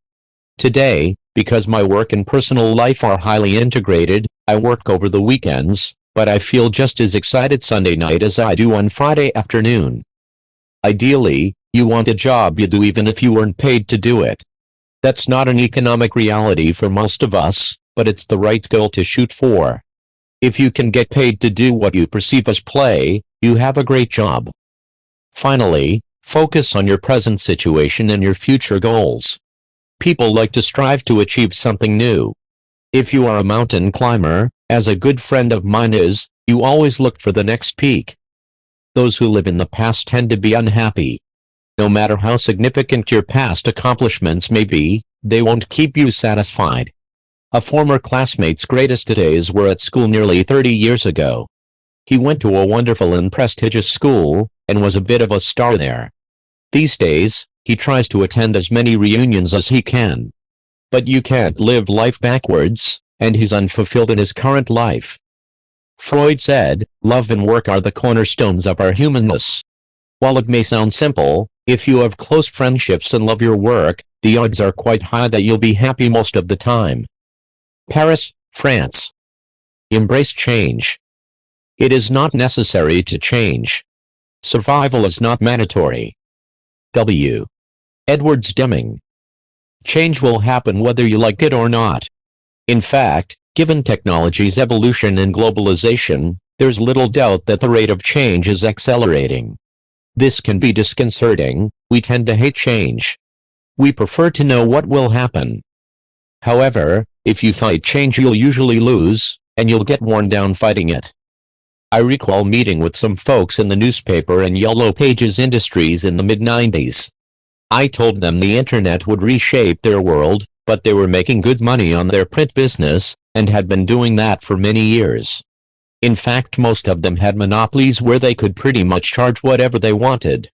Today, because my work and personal life are highly integrated, I work over the weekends, but I feel just as excited Sunday night as I do on Friday afternoon. Ideally, you want a job you do even if you weren't paid to do it. That's not an economic reality for most of us, but it's the right goal to shoot for. If you can get paid to do what you perceive as play, you have a great job. Finally, focus on your present situation and your future goals. People like to strive to achieve something new. If you are a mountain climber, as a good friend of mine is, you always look for the next peak. Those who live in the past tend to be unhappy. No matter how significant your past accomplishments may be, they won't keep you satisfied. A former classmate's greatest days were at school nearly 30 years ago. He went to a wonderful and prestigious school, and was a bit of a star there. These days, he tries to attend as many reunions as he can. But you can't live life backwards, and he's unfulfilled in his current life. Freud said, love and work are the cornerstones of our humanness. While it may sound simple, if you have close friendships and love your work, the odds are quite high that you'll be happy most of the time. Paris, France. Embrace change. It is not necessary to change. Survival is not mandatory. W. Edwards Deming. Change will happen whether you like it or not. In fact, given technology's evolution and globalization, there's little doubt that the rate of change is accelerating. This can be disconcerting. We tend to hate change. We prefer to know what will happen. However, if you fight change you'll usually lose, and you'll get worn down fighting it. I recall meeting with some folks in the newspaper and Yellow Pages industries in the mid-90s. I told them the internet would reshape their world, but they were making good money on their print business, and had been doing that for many years. In fact, most of them had monopolies where they could pretty much charge whatever they wanted.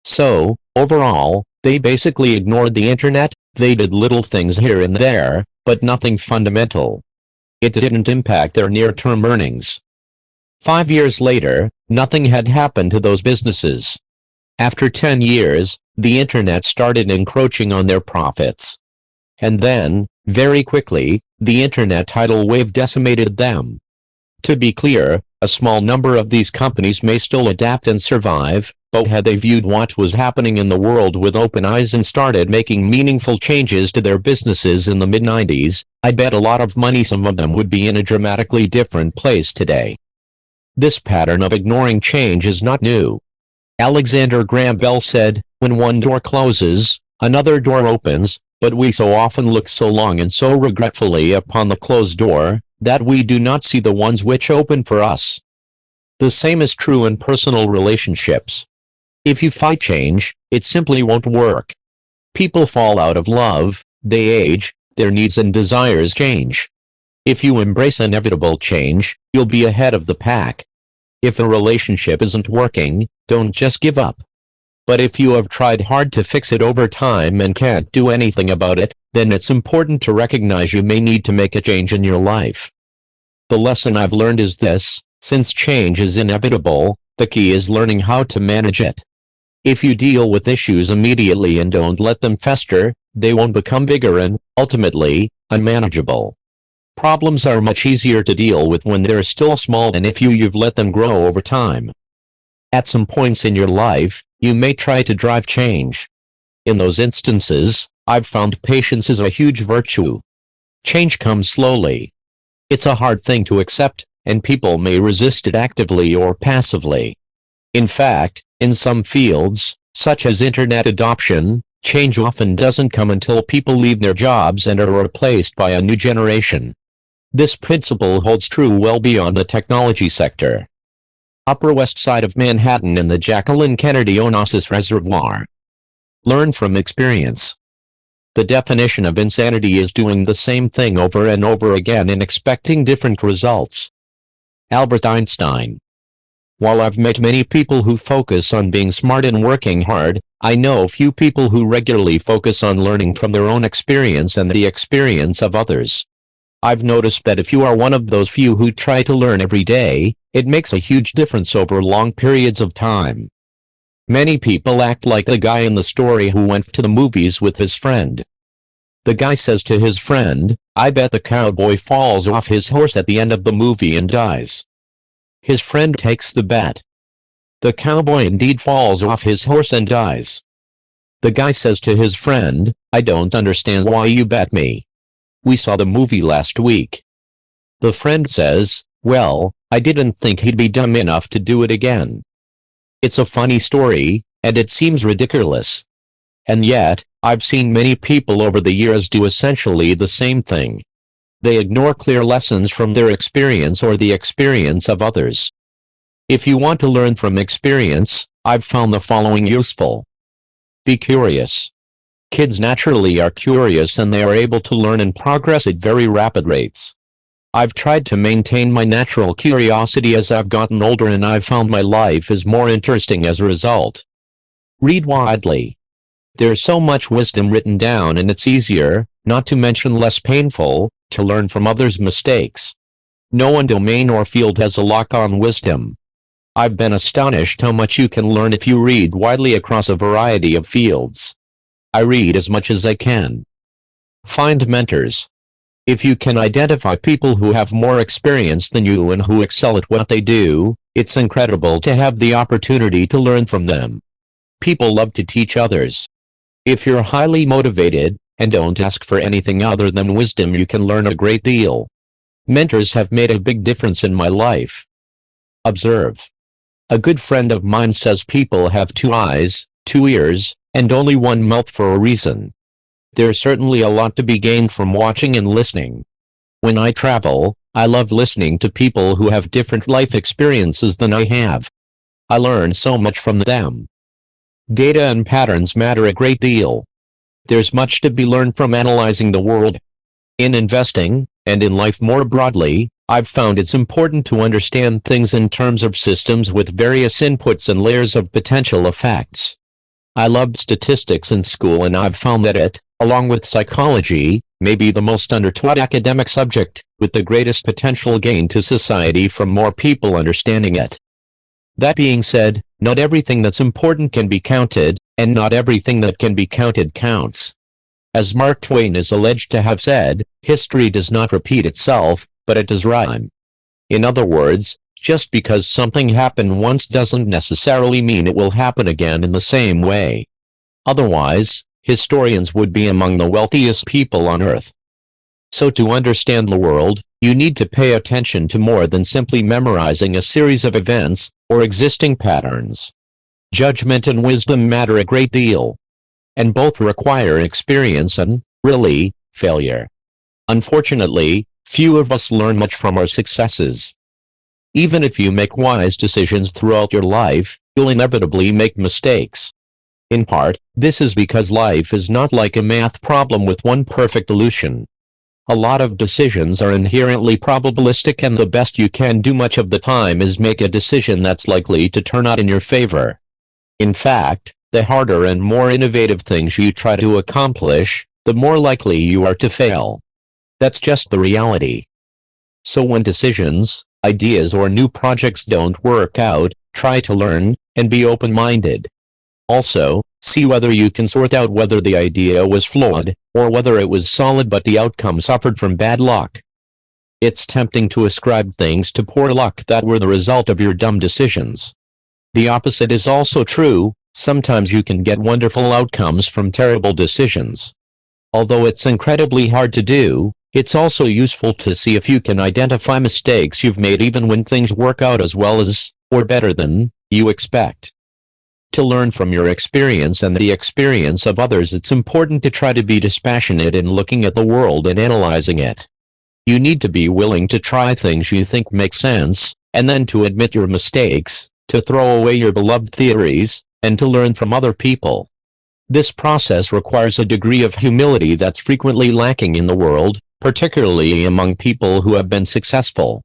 So, overall, they basically ignored the internet. They did little things here and there, but nothing fundamental. It didn't impact their near-term earnings. 5 years later, nothing had happened to those businesses. After 10 years, the internet started encroaching on their profits. And then, very quickly, the internet tidal wave decimated them. To be clear, a small number of these companies may still adapt and survive, but had they viewed what was happening in the world with open eyes and started making meaningful changes to their businesses in the mid-90s, I bet a lot of money some of them would be in a dramatically different place today. This pattern of ignoring change is not new. Alexander Graham Bell said, when one door closes, another door opens, but we so often look so long and so regretfully upon the closed door, that we do not see the ones which open for us. The same is true in personal relationships. If you fight change, it simply won't work. People fall out of love, they age, their needs and desires change. If you embrace inevitable change, you'll be ahead of the pack. If a relationship isn't working, don't just give up. But if you have tried hard to fix it over time and can't do anything about it, then it's important to recognize you may need to make a change in your life. The lesson I've learned is this: since change is inevitable, the key is learning how to manage it. If you deal with issues immediately and don't let them fester, they won't become bigger and, ultimately, unmanageable. Problems are much easier to deal with when they're still small than if you've let them grow over time. At some points in your life, you may try to drive change. In those instances, I've found patience is a huge virtue. Change comes slowly. It's a hard thing to accept, and people may resist it actively or passively. In fact, in some fields, such as internet adoption, change often doesn't come until people leave their jobs and are replaced by a new generation. This principle holds true well beyond the technology sector. Upper West Side of Manhattan and the Jacqueline Kennedy Onassis Reservoir. Learn from experience. The definition of insanity is doing the same thing over and over again and expecting different results. Albert Einstein. While I've met many people who focus on being smart and working hard, I know few people who regularly focus on learning from their own experience and the experience of others. I've noticed that if you are one of those few who try to learn every day, it makes a huge difference over long periods of time. Many people act like the guy in the story who went to the movies with his friend. The guy says to his friend, "I bet the cowboy falls off his horse at the end of the movie and dies." His friend takes the bet. The cowboy indeed falls off his horse and dies. The guy says to his friend, "I don't understand why you bet me. We saw the movie last week." The friend says, "Well, I didn't think he'd be dumb enough to do it again." It's a funny story, and it seems ridiculous. And yet, I've seen many people over the years do essentially the same thing. They ignore clear lessons from their experience or the experience of others. If you want to learn from experience, I've found the following useful. Be curious. Kids naturally are curious and they are able to learn and progress at very rapid rates. I've tried to maintain my natural curiosity as I've gotten older and I've found my life is more interesting as a result. Read widely. There's so much wisdom written down and it's easier, not to mention less painful, to learn from others' mistakes. No one domain or field has a lock-on wisdom. I've been astonished how much you can learn if you read widely across a variety of fields. I read as much as I can. Find mentors. If you can identify people who have more experience than you and who excel at what they do, it's incredible to have the opportunity to learn from them. People love to teach others. If you're highly motivated, and don't ask for anything other than wisdom, you can learn a great deal. Mentors have made a big difference in my life. Observe. A good friend of mine says people have 2 eyes, 2 ears, and only 1 mouth for a reason. There's certainly a lot to be gained from watching and listening. When I travel, I love listening to people who have different life experiences than I have. I learn so much from them. Data and patterns matter a great deal. There's much to be learned from analyzing the world. In investing, and in life more broadly, I've found it's important to understand things in terms of systems with various inputs and layers of potential effects. I loved statistics in school and I've found that it, along with psychology, may be the most undertaught academic subject, with the greatest potential gain to society from more people understanding it. That being said, not everything that's important can be counted, and not everything that can be counted counts. As Mark Twain is alleged to have said, history does not repeat itself, but it does rhyme. In other words, just because something happened once doesn't necessarily mean it will happen again in the same way. Otherwise, historians would be among the wealthiest people on earth. So to understand the world, you need to pay attention to more than simply memorizing a series of events, or existing patterns. Judgment and wisdom matter a great deal. And both require experience and, really, failure. Unfortunately, few of us learn much from our successes. Even if you make wise decisions throughout your life, you'll inevitably make mistakes. In part, this is because life is not like a math problem with one perfect solution. A lot of decisions are inherently probabilistic, and the best you can do much of the time is make a decision that's likely to turn out in your favor. In fact, the harder and more innovative things you try to accomplish, the more likely you are to fail. That's just the reality. So when decisions, ideas, or new projects don't work out, try to learn and be open-minded. Also, see whether you can sort out whether the idea was flawed, or whether it was solid but the outcome suffered from bad luck. It's tempting to ascribe things to poor luck that were the result of your dumb decisions. The opposite is also true. Sometimes you can get wonderful outcomes from terrible decisions. Although it's incredibly hard to do, it's also useful to see if you can identify mistakes you've made even when things work out as well as, or better than, you expect. To learn from your experience and the experience of others, it's important to try to be dispassionate in looking at the world and analyzing it. You need to be willing to try things you think make sense, and then to admit your mistakes, to throw away your beloved theories, and to learn from other people. This process requires a degree of humility that's frequently lacking in the world, particularly among people who have been successful.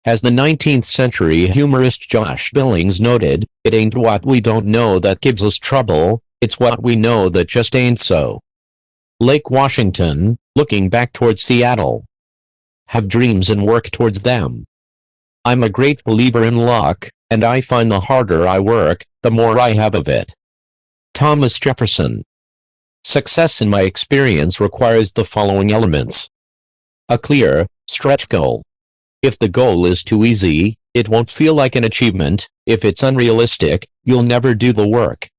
As the 19th century humorist Josh Billings noted, "It ain't what we don't know that gives us trouble, it's what we know that just ain't so." Lake Washington, looking back towards Seattle. Have dreams and work towards them. I'm a great believer in luck, and I find the harder I work, the more I have of it. Thomas Jefferson. Success in my experience requires the following elements. A clear, stretch goal. If the goal is too easy, it won't feel like an achievement. If it's unrealistic, you'll never do the work.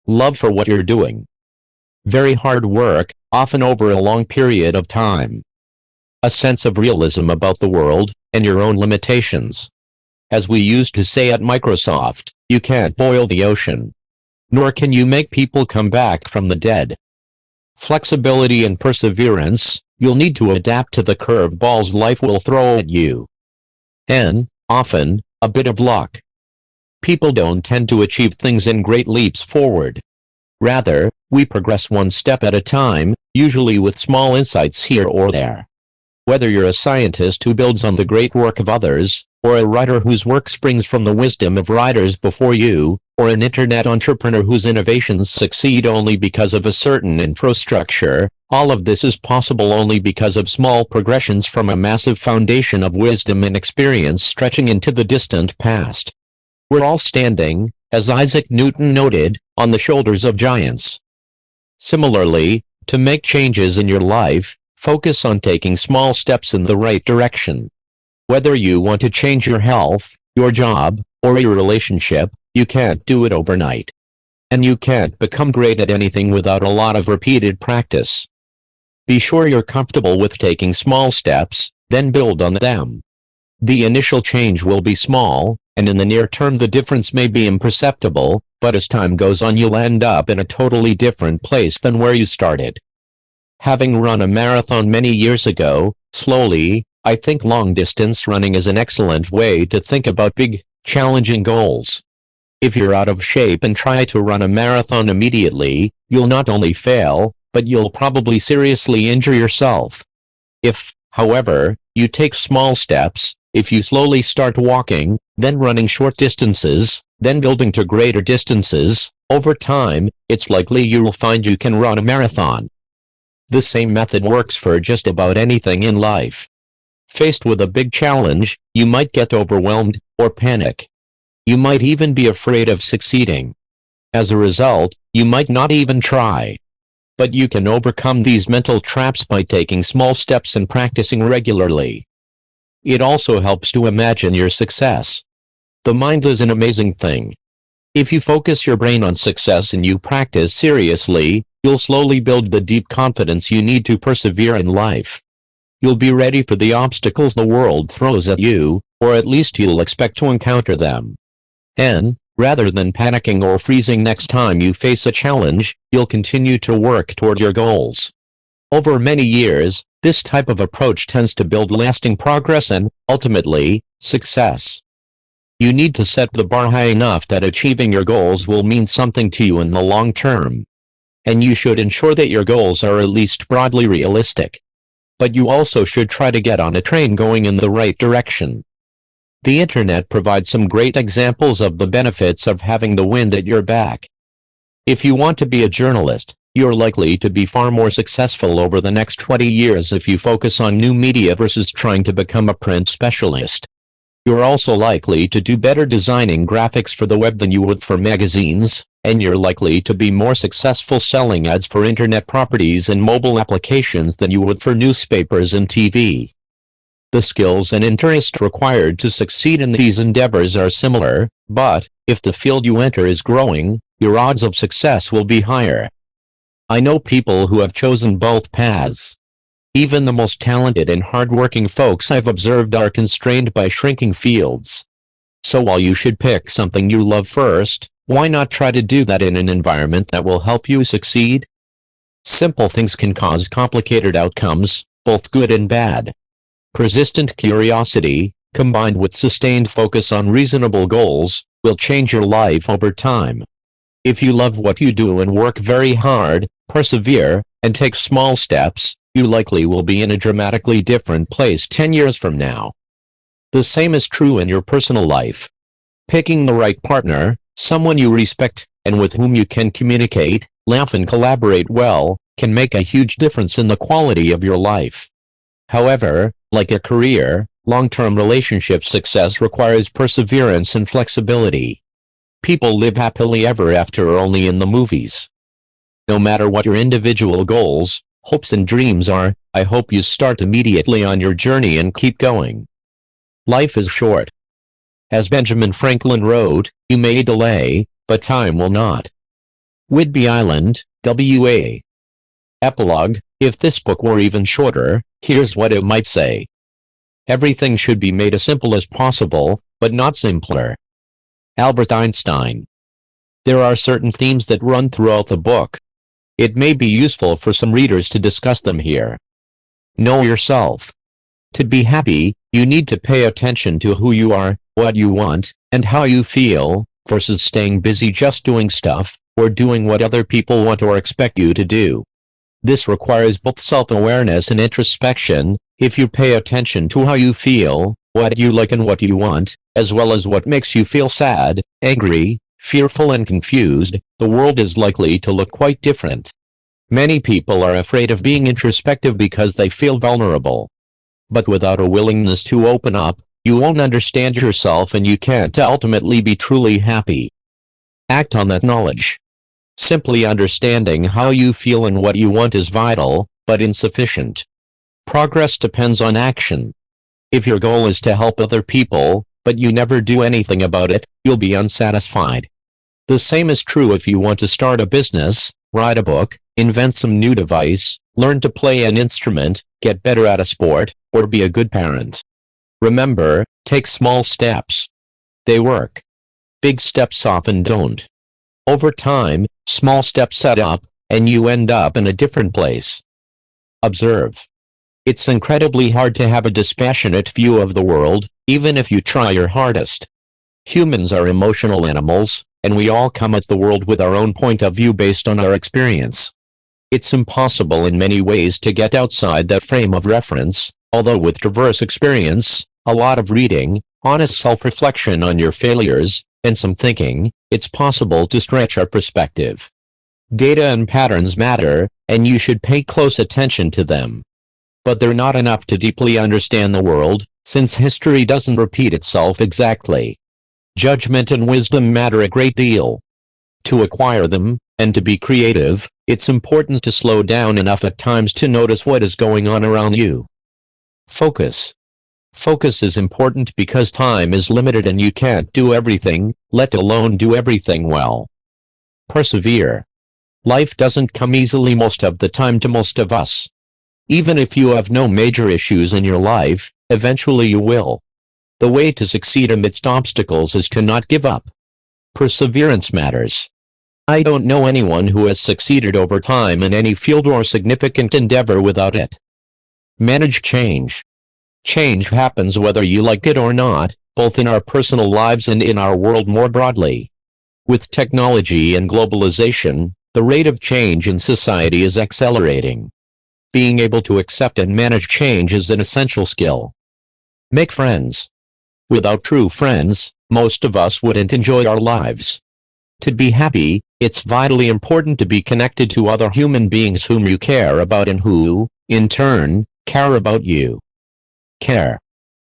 Love for what you're doing. Very hard work, often over a long period of time. A sense of realism about the world, and your own limitations. As we used to say at Microsoft, you can't boil the ocean. Nor can you make people come back from the dead. Flexibility and perseverance. You'll need to adapt to the curveballs life will throw at you. And, often, a bit of luck. People don't tend to achieve things in great leaps forward. Rather, we progress one step at a time, usually with small insights here or there. Whether you're a scientist who builds on the great work of others, or a writer whose work springs from the wisdom of writers before you, or an internet entrepreneur whose innovations succeed only because of a certain infrastructure, all of this is possible only because of small progressions from a massive foundation of wisdom and experience stretching into the distant past. We're all standing, as Isaac Newton noted, on the shoulders of giants. Similarly, to make changes in your life, focus on taking small steps in the right direction. Whether you want to change your health, your job, or your relationship, you can't do it overnight. And you can't become great at anything without a lot of repeated practice. Be sure you're comfortable with taking small steps, then build on them. The initial change will be small, and in the near term the difference may be imperceptible, but as time goes on you'll end up in a totally different place than where you started. Having run a marathon many years ago, slowly, I think long-distance running is an excellent way to think about big, challenging goals. If you're out of shape and try to run a marathon immediately, you'll not only fail, but you'll probably seriously injure yourself. If, however, you take small steps, if you slowly start walking, then running short distances, then building to greater distances, over time, it's likely you'll find you can run a marathon. The same method works for just about anything in life. Faced with a big challenge, you might get overwhelmed, or panic. You might even be afraid of succeeding. As a result, you might not even try. But you can overcome these mental traps by taking small steps and practicing regularly. It also helps to imagine your success. The mind is an amazing thing. If you focus your brain on success and you practice seriously, you'll slowly build the deep confidence you need to persevere in life. You'll be ready for the obstacles the world throws at you, or at least you'll expect to encounter them. And, rather than panicking or freezing next time you face a challenge, you'll continue to work toward your goals. Over many years, this type of approach tends to build lasting progress and, ultimately, success. You need to set the bar high enough that achieving your goals will mean something to you in the long term. And you should ensure that your goals are at least broadly realistic. But you also should try to get on a train going in the right direction. The internet provides some great examples of the benefits of having the wind at your back. If you want to be a journalist, you're likely to be far more successful over the next 20 years if you focus on new media versus trying to become a print specialist. You're also likely to do better designing graphics for the web than you would for magazines, and you're likely to be more successful selling ads for internet properties and mobile applications than you would for newspapers and TV. The skills and interest required to succeed in these endeavors are similar, but if the field you enter is growing, your odds of success will be higher. I know people who have chosen both paths. Even the most talented and hardworking folks I've observed are constrained by shrinking fields. So while you should pick something you love first, why not try to do that in an environment that will help you succeed? Simple things can cause complicated outcomes, both good and bad. Persistent curiosity, combined with sustained focus on reasonable goals, will change your life over time. If you love what you do and work very hard, persevere, and take small steps, you likely will be in a dramatically different place 10 years from now. The same is true in your personal life. Picking the right partner, someone you respect, and with whom you can communicate, laugh and collaborate well, can make a huge difference in the quality of your life. However, like a career, long-term relationship success requires perseverance and flexibility. People live happily ever after only in the movies. No matter what your individual goals, hopes and dreams are, I hope you start immediately on your journey and keep going. Life is short. As Benjamin Franklin wrote, you may delay, but time will not. Whidbey Island, W.A. Epilogue, if this book were even shorter, here's what it might say. Everything should be made as simple as possible, but not simpler. Albert Einstein. There are certain themes that run throughout the book. It may be useful for some readers to discuss them here. Know yourself. To be happy, you need to pay attention to who you are, what you want, and how you feel, versus staying busy just doing stuff, or doing what other people want or expect you to do. This requires both self-awareness and introspection. If you pay attention to how you feel, what you like and what you want, as well as what makes you feel sad, angry, fearful and confused, the world is likely to look quite different. Many people are afraid of being introspective because they feel vulnerable. But without a willingness to open up, you won't understand yourself and you can't ultimately be truly happy. Act on that knowledge. Simply understanding how you feel and what you want is vital, but insufficient. Progress depends on action. If your goal is to help other people, but you never do anything about it, you'll be unsatisfied. The same is true if you want to start a business, write a book, invent some new device, learn to play an instrument, get better at a sport, or be a good parent. Remember, take small steps. They work. Big steps often don't. Over time, small steps add up, and you end up in a different place. Observe. It's incredibly hard to have a dispassionate view of the world, even if you try your hardest. Humans are emotional animals, and we all come at the world with our own point of view based on our experience. It's impossible in many ways to get outside that frame of reference, although with diverse experience, a lot of reading, honest self-reflection on your failures, and some thinking, it's possible to stretch our perspective. Data and patterns matter, and you should pay close attention to them. But they're not enough to deeply understand the world, since history doesn't repeat itself exactly. Judgment and wisdom matter a great deal. To acquire them, and to be creative, it's important to slow down enough at times to notice what is going on around you. Focus. Focus is important because time is limited and you can't do everything, let alone do everything well. Persevere. Life doesn't come easily most of the time to most of us. Even if you have no major issues in your life, eventually you will. The way to succeed amidst obstacles is to not give up. Perseverance matters. I don't know anyone who has succeeded over time in any field or significant endeavor without it. Manage change. Change happens whether you like it or not, both in our personal lives and in our world more broadly. With technology and globalization, the rate of change in society is accelerating. being able to accept and manage change is an essential skill. Make friends. Without true friends, most of us wouldn't enjoy our lives. To be happy, it's vitally important to be connected to other human beings whom you care about and who, in turn, care about you. Care.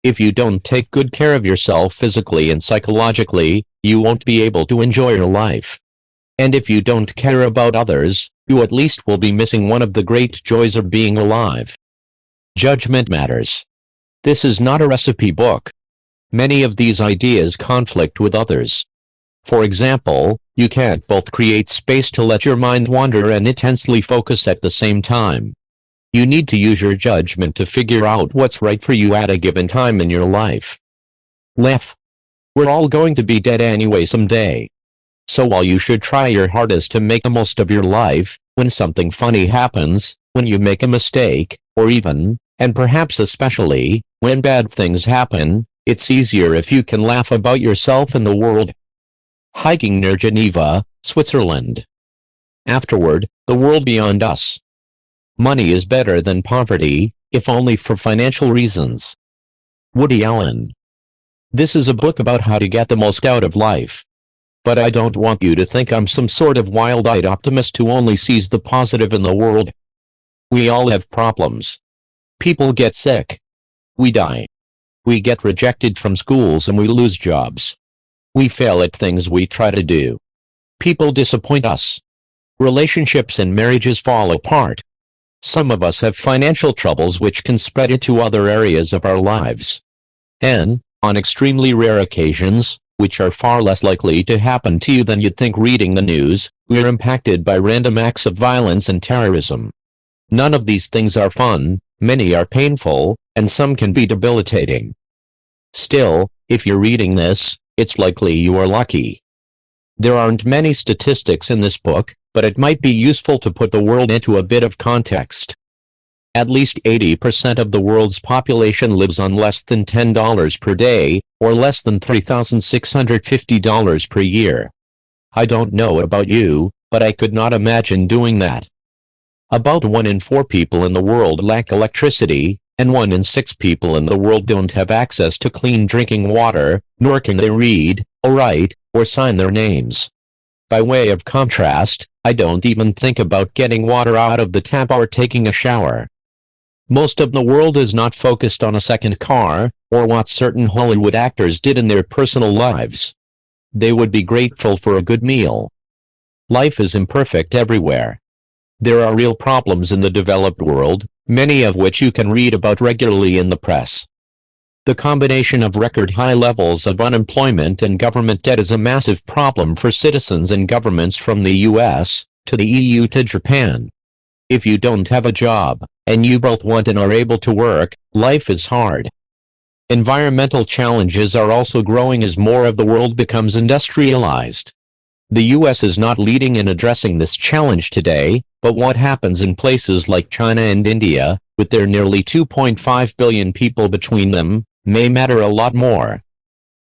If you don't take good care of yourself physically and psychologically, you won't be able to enjoy your life. And if you don't care about others, you at least will be missing one of the great joys of being alive. Judgment matters. This is not a recipe book. Many of these ideas conflict with others. For example, you can't both create space to let your mind wander and intensely focus at the same time. You need to use your judgment to figure out what's right for you at a given time in your life. Laugh. We're all going to be dead anyway someday. So while you should try your hardest to make the most of your life, when something funny happens, when you make a mistake, or even, and perhaps especially, when bad things happen, it's easier if you can laugh about yourself and the world. Hiking near Geneva, Switzerland. Afterward, the world beyond us. Money is better than poverty, if only for financial reasons. Woody Allen. This is a book about how to get the most out of life. But I don't want you to think I'm some sort of wild-eyed optimist who only sees the positive in the world. We all have problems. People get sick. We die. We get rejected from schools and we lose jobs. We fail at things we try to do. People disappoint us. Relationships and marriages fall apart. Some of us have financial troubles which can spread into other areas of our lives. And, on extremely rare occasions, which are far less likely to happen to you than you'd think reading the news, we're impacted by random acts of violence and terrorism. None of these things are fun, many are painful, and some can be debilitating. Still, if you're reading this, it's likely you are lucky. There aren't many statistics in this book, but it might be useful to put the world into a bit of context. At least 80% of the world's population lives on less than $10 per day, or less than $3,650 per year. I don't know about you, but I could not imagine doing that. About 1 in 4 people in the world lack electricity, and 1 in 6 people in the world don't have access to clean drinking water, nor can they read, or write, or sign their names. By way of contrast, I don't even think about getting water out of the tap or taking a shower. Most of the world is not focused on a second car, or what certain Hollywood actors did in their personal lives. They would be grateful for a good meal. Life is imperfect everywhere. There are real problems in the developed world, many of which you can read about regularly in the press. The combination of record high levels of unemployment and government debt is a massive problem for citizens and governments from the US, to the EU to Japan. If you don't have a job, and you both want and are able to work, life is hard. Environmental challenges are also growing as more of the world becomes industrialized. The US is not leading in addressing this challenge today, but what happens in places like China and India, with their nearly 2.5 billion people between them, may matter a lot more.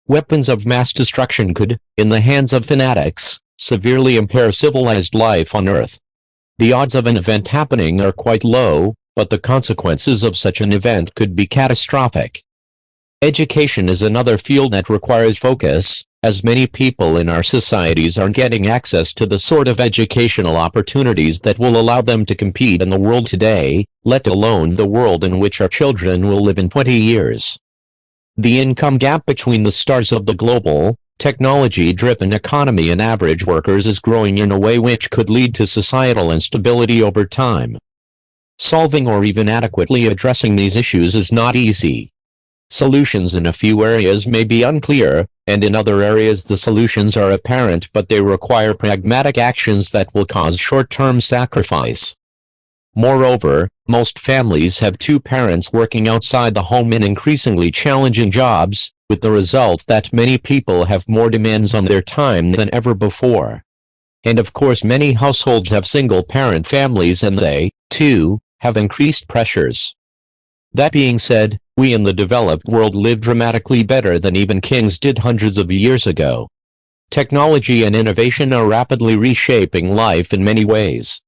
Weapons of mass destruction could, in the hands of fanatics, severely impair civilized life on Earth. The odds of an event happening are quite low, but the consequences of such an event could be catastrophic. Education is another field that requires focus, as many people in our societies aren't getting access to the sort of educational opportunities that will allow them to compete in the world today, let alone the world in which our children will live in 20 years. The income gap between the stars of the global, technology-driven economy and average workers is growing in a way which could lead to societal instability over time. Solving or even adequately addressing these issues is not easy. Solutions in a few areas may be unclear, and in other areas the solutions are apparent, but they require pragmatic actions that will cause short-term sacrifice. Moreover, most families have 2 parents working outside the home in increasingly challenging jobs, with the result that many people have more demands on their time than ever before. And of course many households have single-parent families and they, too, have increased pressures. That being said, we in the developed world live dramatically better than even kings did hundreds of years ago. Technology and innovation are rapidly reshaping life in many ways.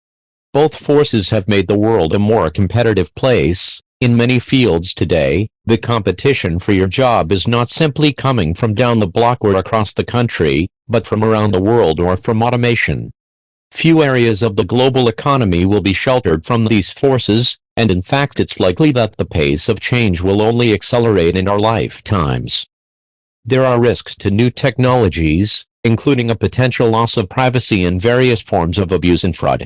Both forces have made the world a more competitive place. In many fields today, the competition for your job is not simply coming from down the block or across the country, but from around the world or from automation. Few areas of the global economy will be sheltered from these forces, and in fact it's likely that the pace of change will only accelerate in our lifetimes. There are risks to new technologies, including a potential loss of privacy and various forms of abuse and fraud.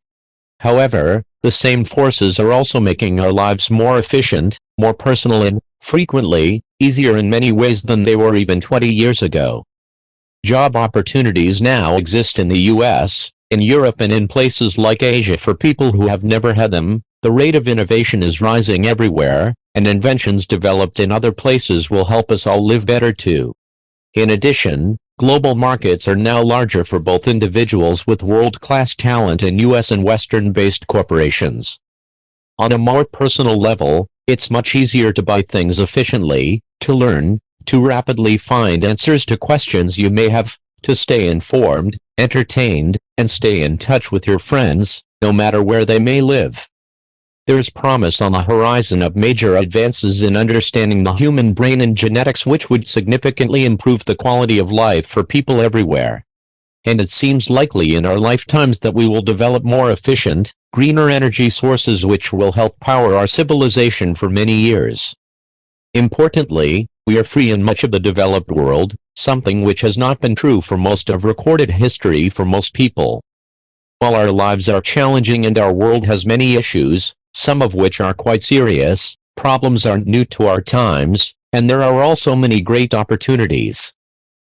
However, the same forces are also making our lives more efficient, more personal and, frequently, easier in many ways than they were even 20 years ago. Job opportunities now exist in the US, in Europe and in places like Asia for people who have never had them. The rate of innovation is rising everywhere, and inventions developed in other places will help us all live better too. In addition, global markets are now larger for both individuals with world-class talent and US and Western-based corporations. On a more personal level, it's much easier to buy things efficiently, to learn, to rapidly find answers to questions you may have, to stay informed, entertained, and stay in touch with your friends, no matter where they may live. There's promise on the horizon of major advances in understanding the human brain and genetics which would significantly improve the quality of life for people everywhere. And it seems likely in our lifetimes that we will develop more efficient, greener energy sources which will help power our civilization for many years. Importantly, we are free in much of the developed world, something which has not been true for most of recorded history for most people. While our lives are challenging and our world has many issues, some of which are quite serious, problems aren't new to our times, and there are also many great opportunities.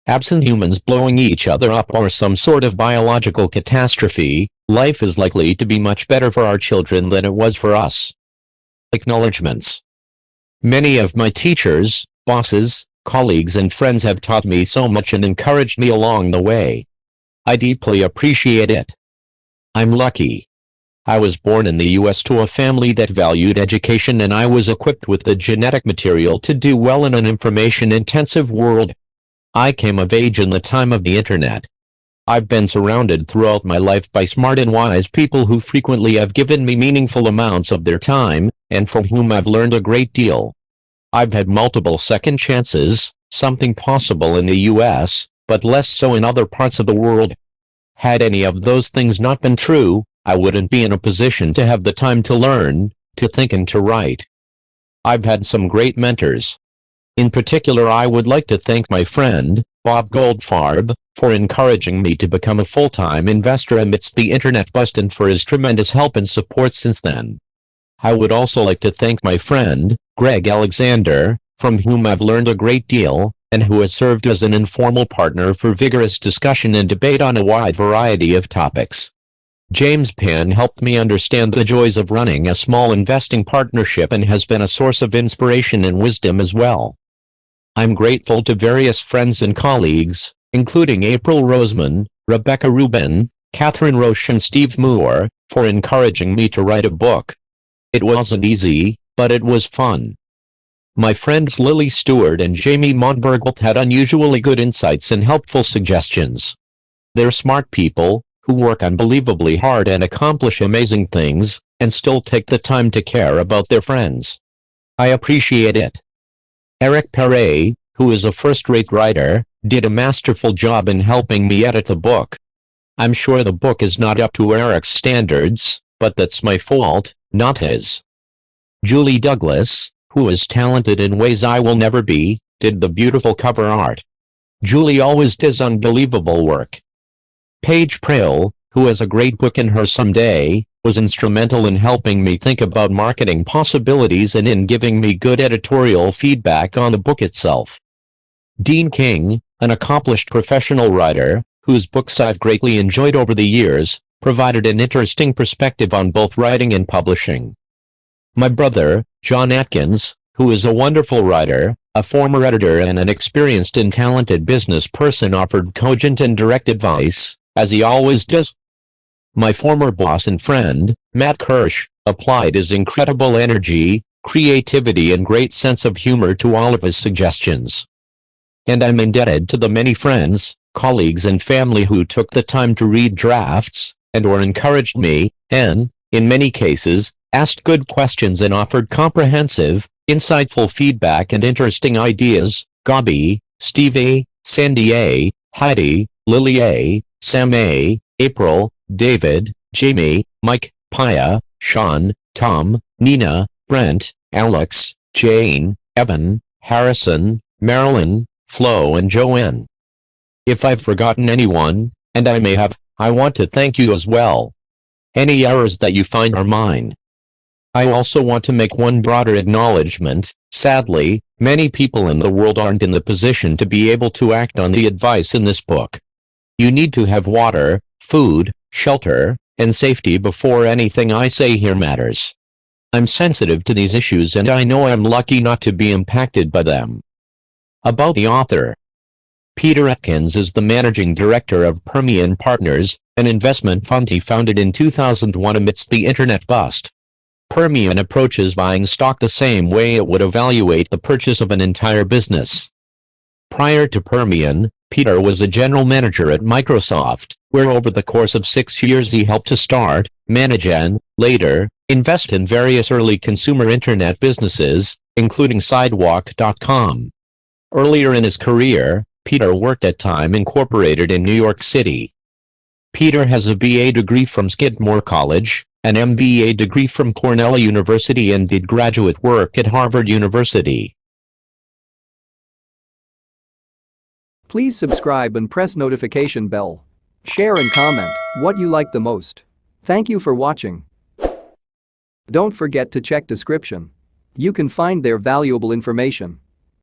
Absent humans blowing each other up or some sort of biological catastrophe, life is likely to be much better for our children than it was for us. Acknowledgements. Many of my teachers, bosses, colleagues and friends have taught me so much and encouraged me along the way. I deeply appreciate it. I'm lucky. I was born in the US to a family that valued education and I was equipped with the genetic material to do well in an information-intensive world. I came of age in the time of the internet. I've been surrounded throughout my life by smart and wise people who frequently have given me meaningful amounts of their time, and from whom I've learned a great deal. I've had multiple second chances, something possible in the US, but less so in other parts of the world. Had any of those things not been true, I wouldn't be in a position to have the time to learn, to think and to write. I've had some great mentors. In particular, I would like to thank my friend, Bob Goldfarb, for encouraging me to become a full-time investor amidst the internet bust and for his tremendous help and support since then. I would also like to thank my friend, Greg Alexander, from whom I've learned a great deal, and who has served as an informal partner for vigorous discussion and debate on a wide variety of topics. James Pan helped me understand the joys of running a small investing partnership and has been a source of inspiration and wisdom as well. I'm grateful to various friends and colleagues, including April Roseman, Rebecca Rubin, Catherine Roche and Steve Moore, for encouraging me to write a book. It wasn't easy, but it was fun. My friends Lily Stewart and Jamie Montbergelt had unusually good insights and helpful suggestions. They're smart people, who work unbelievably hard and accomplish amazing things, and still take the time to care about their friends. I appreciate it. Eric Perret, who is a first-rate writer, did a masterful job in helping me edit the book. I'm sure the book is not up to Eric's standards, but that's my fault, not his. Julie Douglas, who is talented in ways I will never be, did the beautiful cover art. Julie always does unbelievable work. Paige Prale, who has a great book in her someday, was instrumental in helping me think about marketing possibilities and in giving me good editorial feedback on the book itself. Dean King, an accomplished professional writer, whose books I've greatly enjoyed over the years, provided an interesting perspective on both writing and publishing. My brother, John Atkins, who is a wonderful writer, a former editor and an experienced and talented business person, offered cogent and direct advice, as he always does. My former boss and friend, Matt Kirsch, applied his incredible energy, creativity and great sense of humor to all of his suggestions. And I'm indebted to the many friends, colleagues and family who took the time to read drafts, and or encouraged me, and, in many cases, asked good questions and offered comprehensive, insightful feedback and interesting ideas. Gabi, Steve A., Sandy A., Heidi, Lily A., Sam A., April, David, Jamie, Mike, Paya, Sean, Tom, Nina, Brent, Alex, Jane, Evan, Harrison, Marilyn, Flo and Joanne. If I've forgotten anyone, and I may have, I want to thank you as well. Any errors that you find are mine. I also want to make one broader acknowledgement. Sadly, many people in the world aren't in the position to be able to act on the advice in this book. You need to have water, food, shelter, and safety before anything I say here matters. I'm sensitive to these issues and I know I'm lucky not to be impacted by them. About the author. Peter Atkins is the managing director of Permian Partners, an investment fund he founded in 2001 amidst the internet bust. Permian approaches buying stock the same way it would evaluate the purchase of an entire business. Prior to Permian, Peter was a general manager at Microsoft, where over the course of 6 years he helped to start, manage and, later, invest in various early consumer internet businesses, including Sidewalk.com. Earlier in his career, Peter worked at Time Incorporated in New York City. Peter has a BA degree from Skidmore College, an MBA degree from Cornell University and did graduate work at Harvard University. Please subscribe and press notification bell. Share and comment what you like the most. Thank you for watching. Don't forget to check description. You can find their valuable information.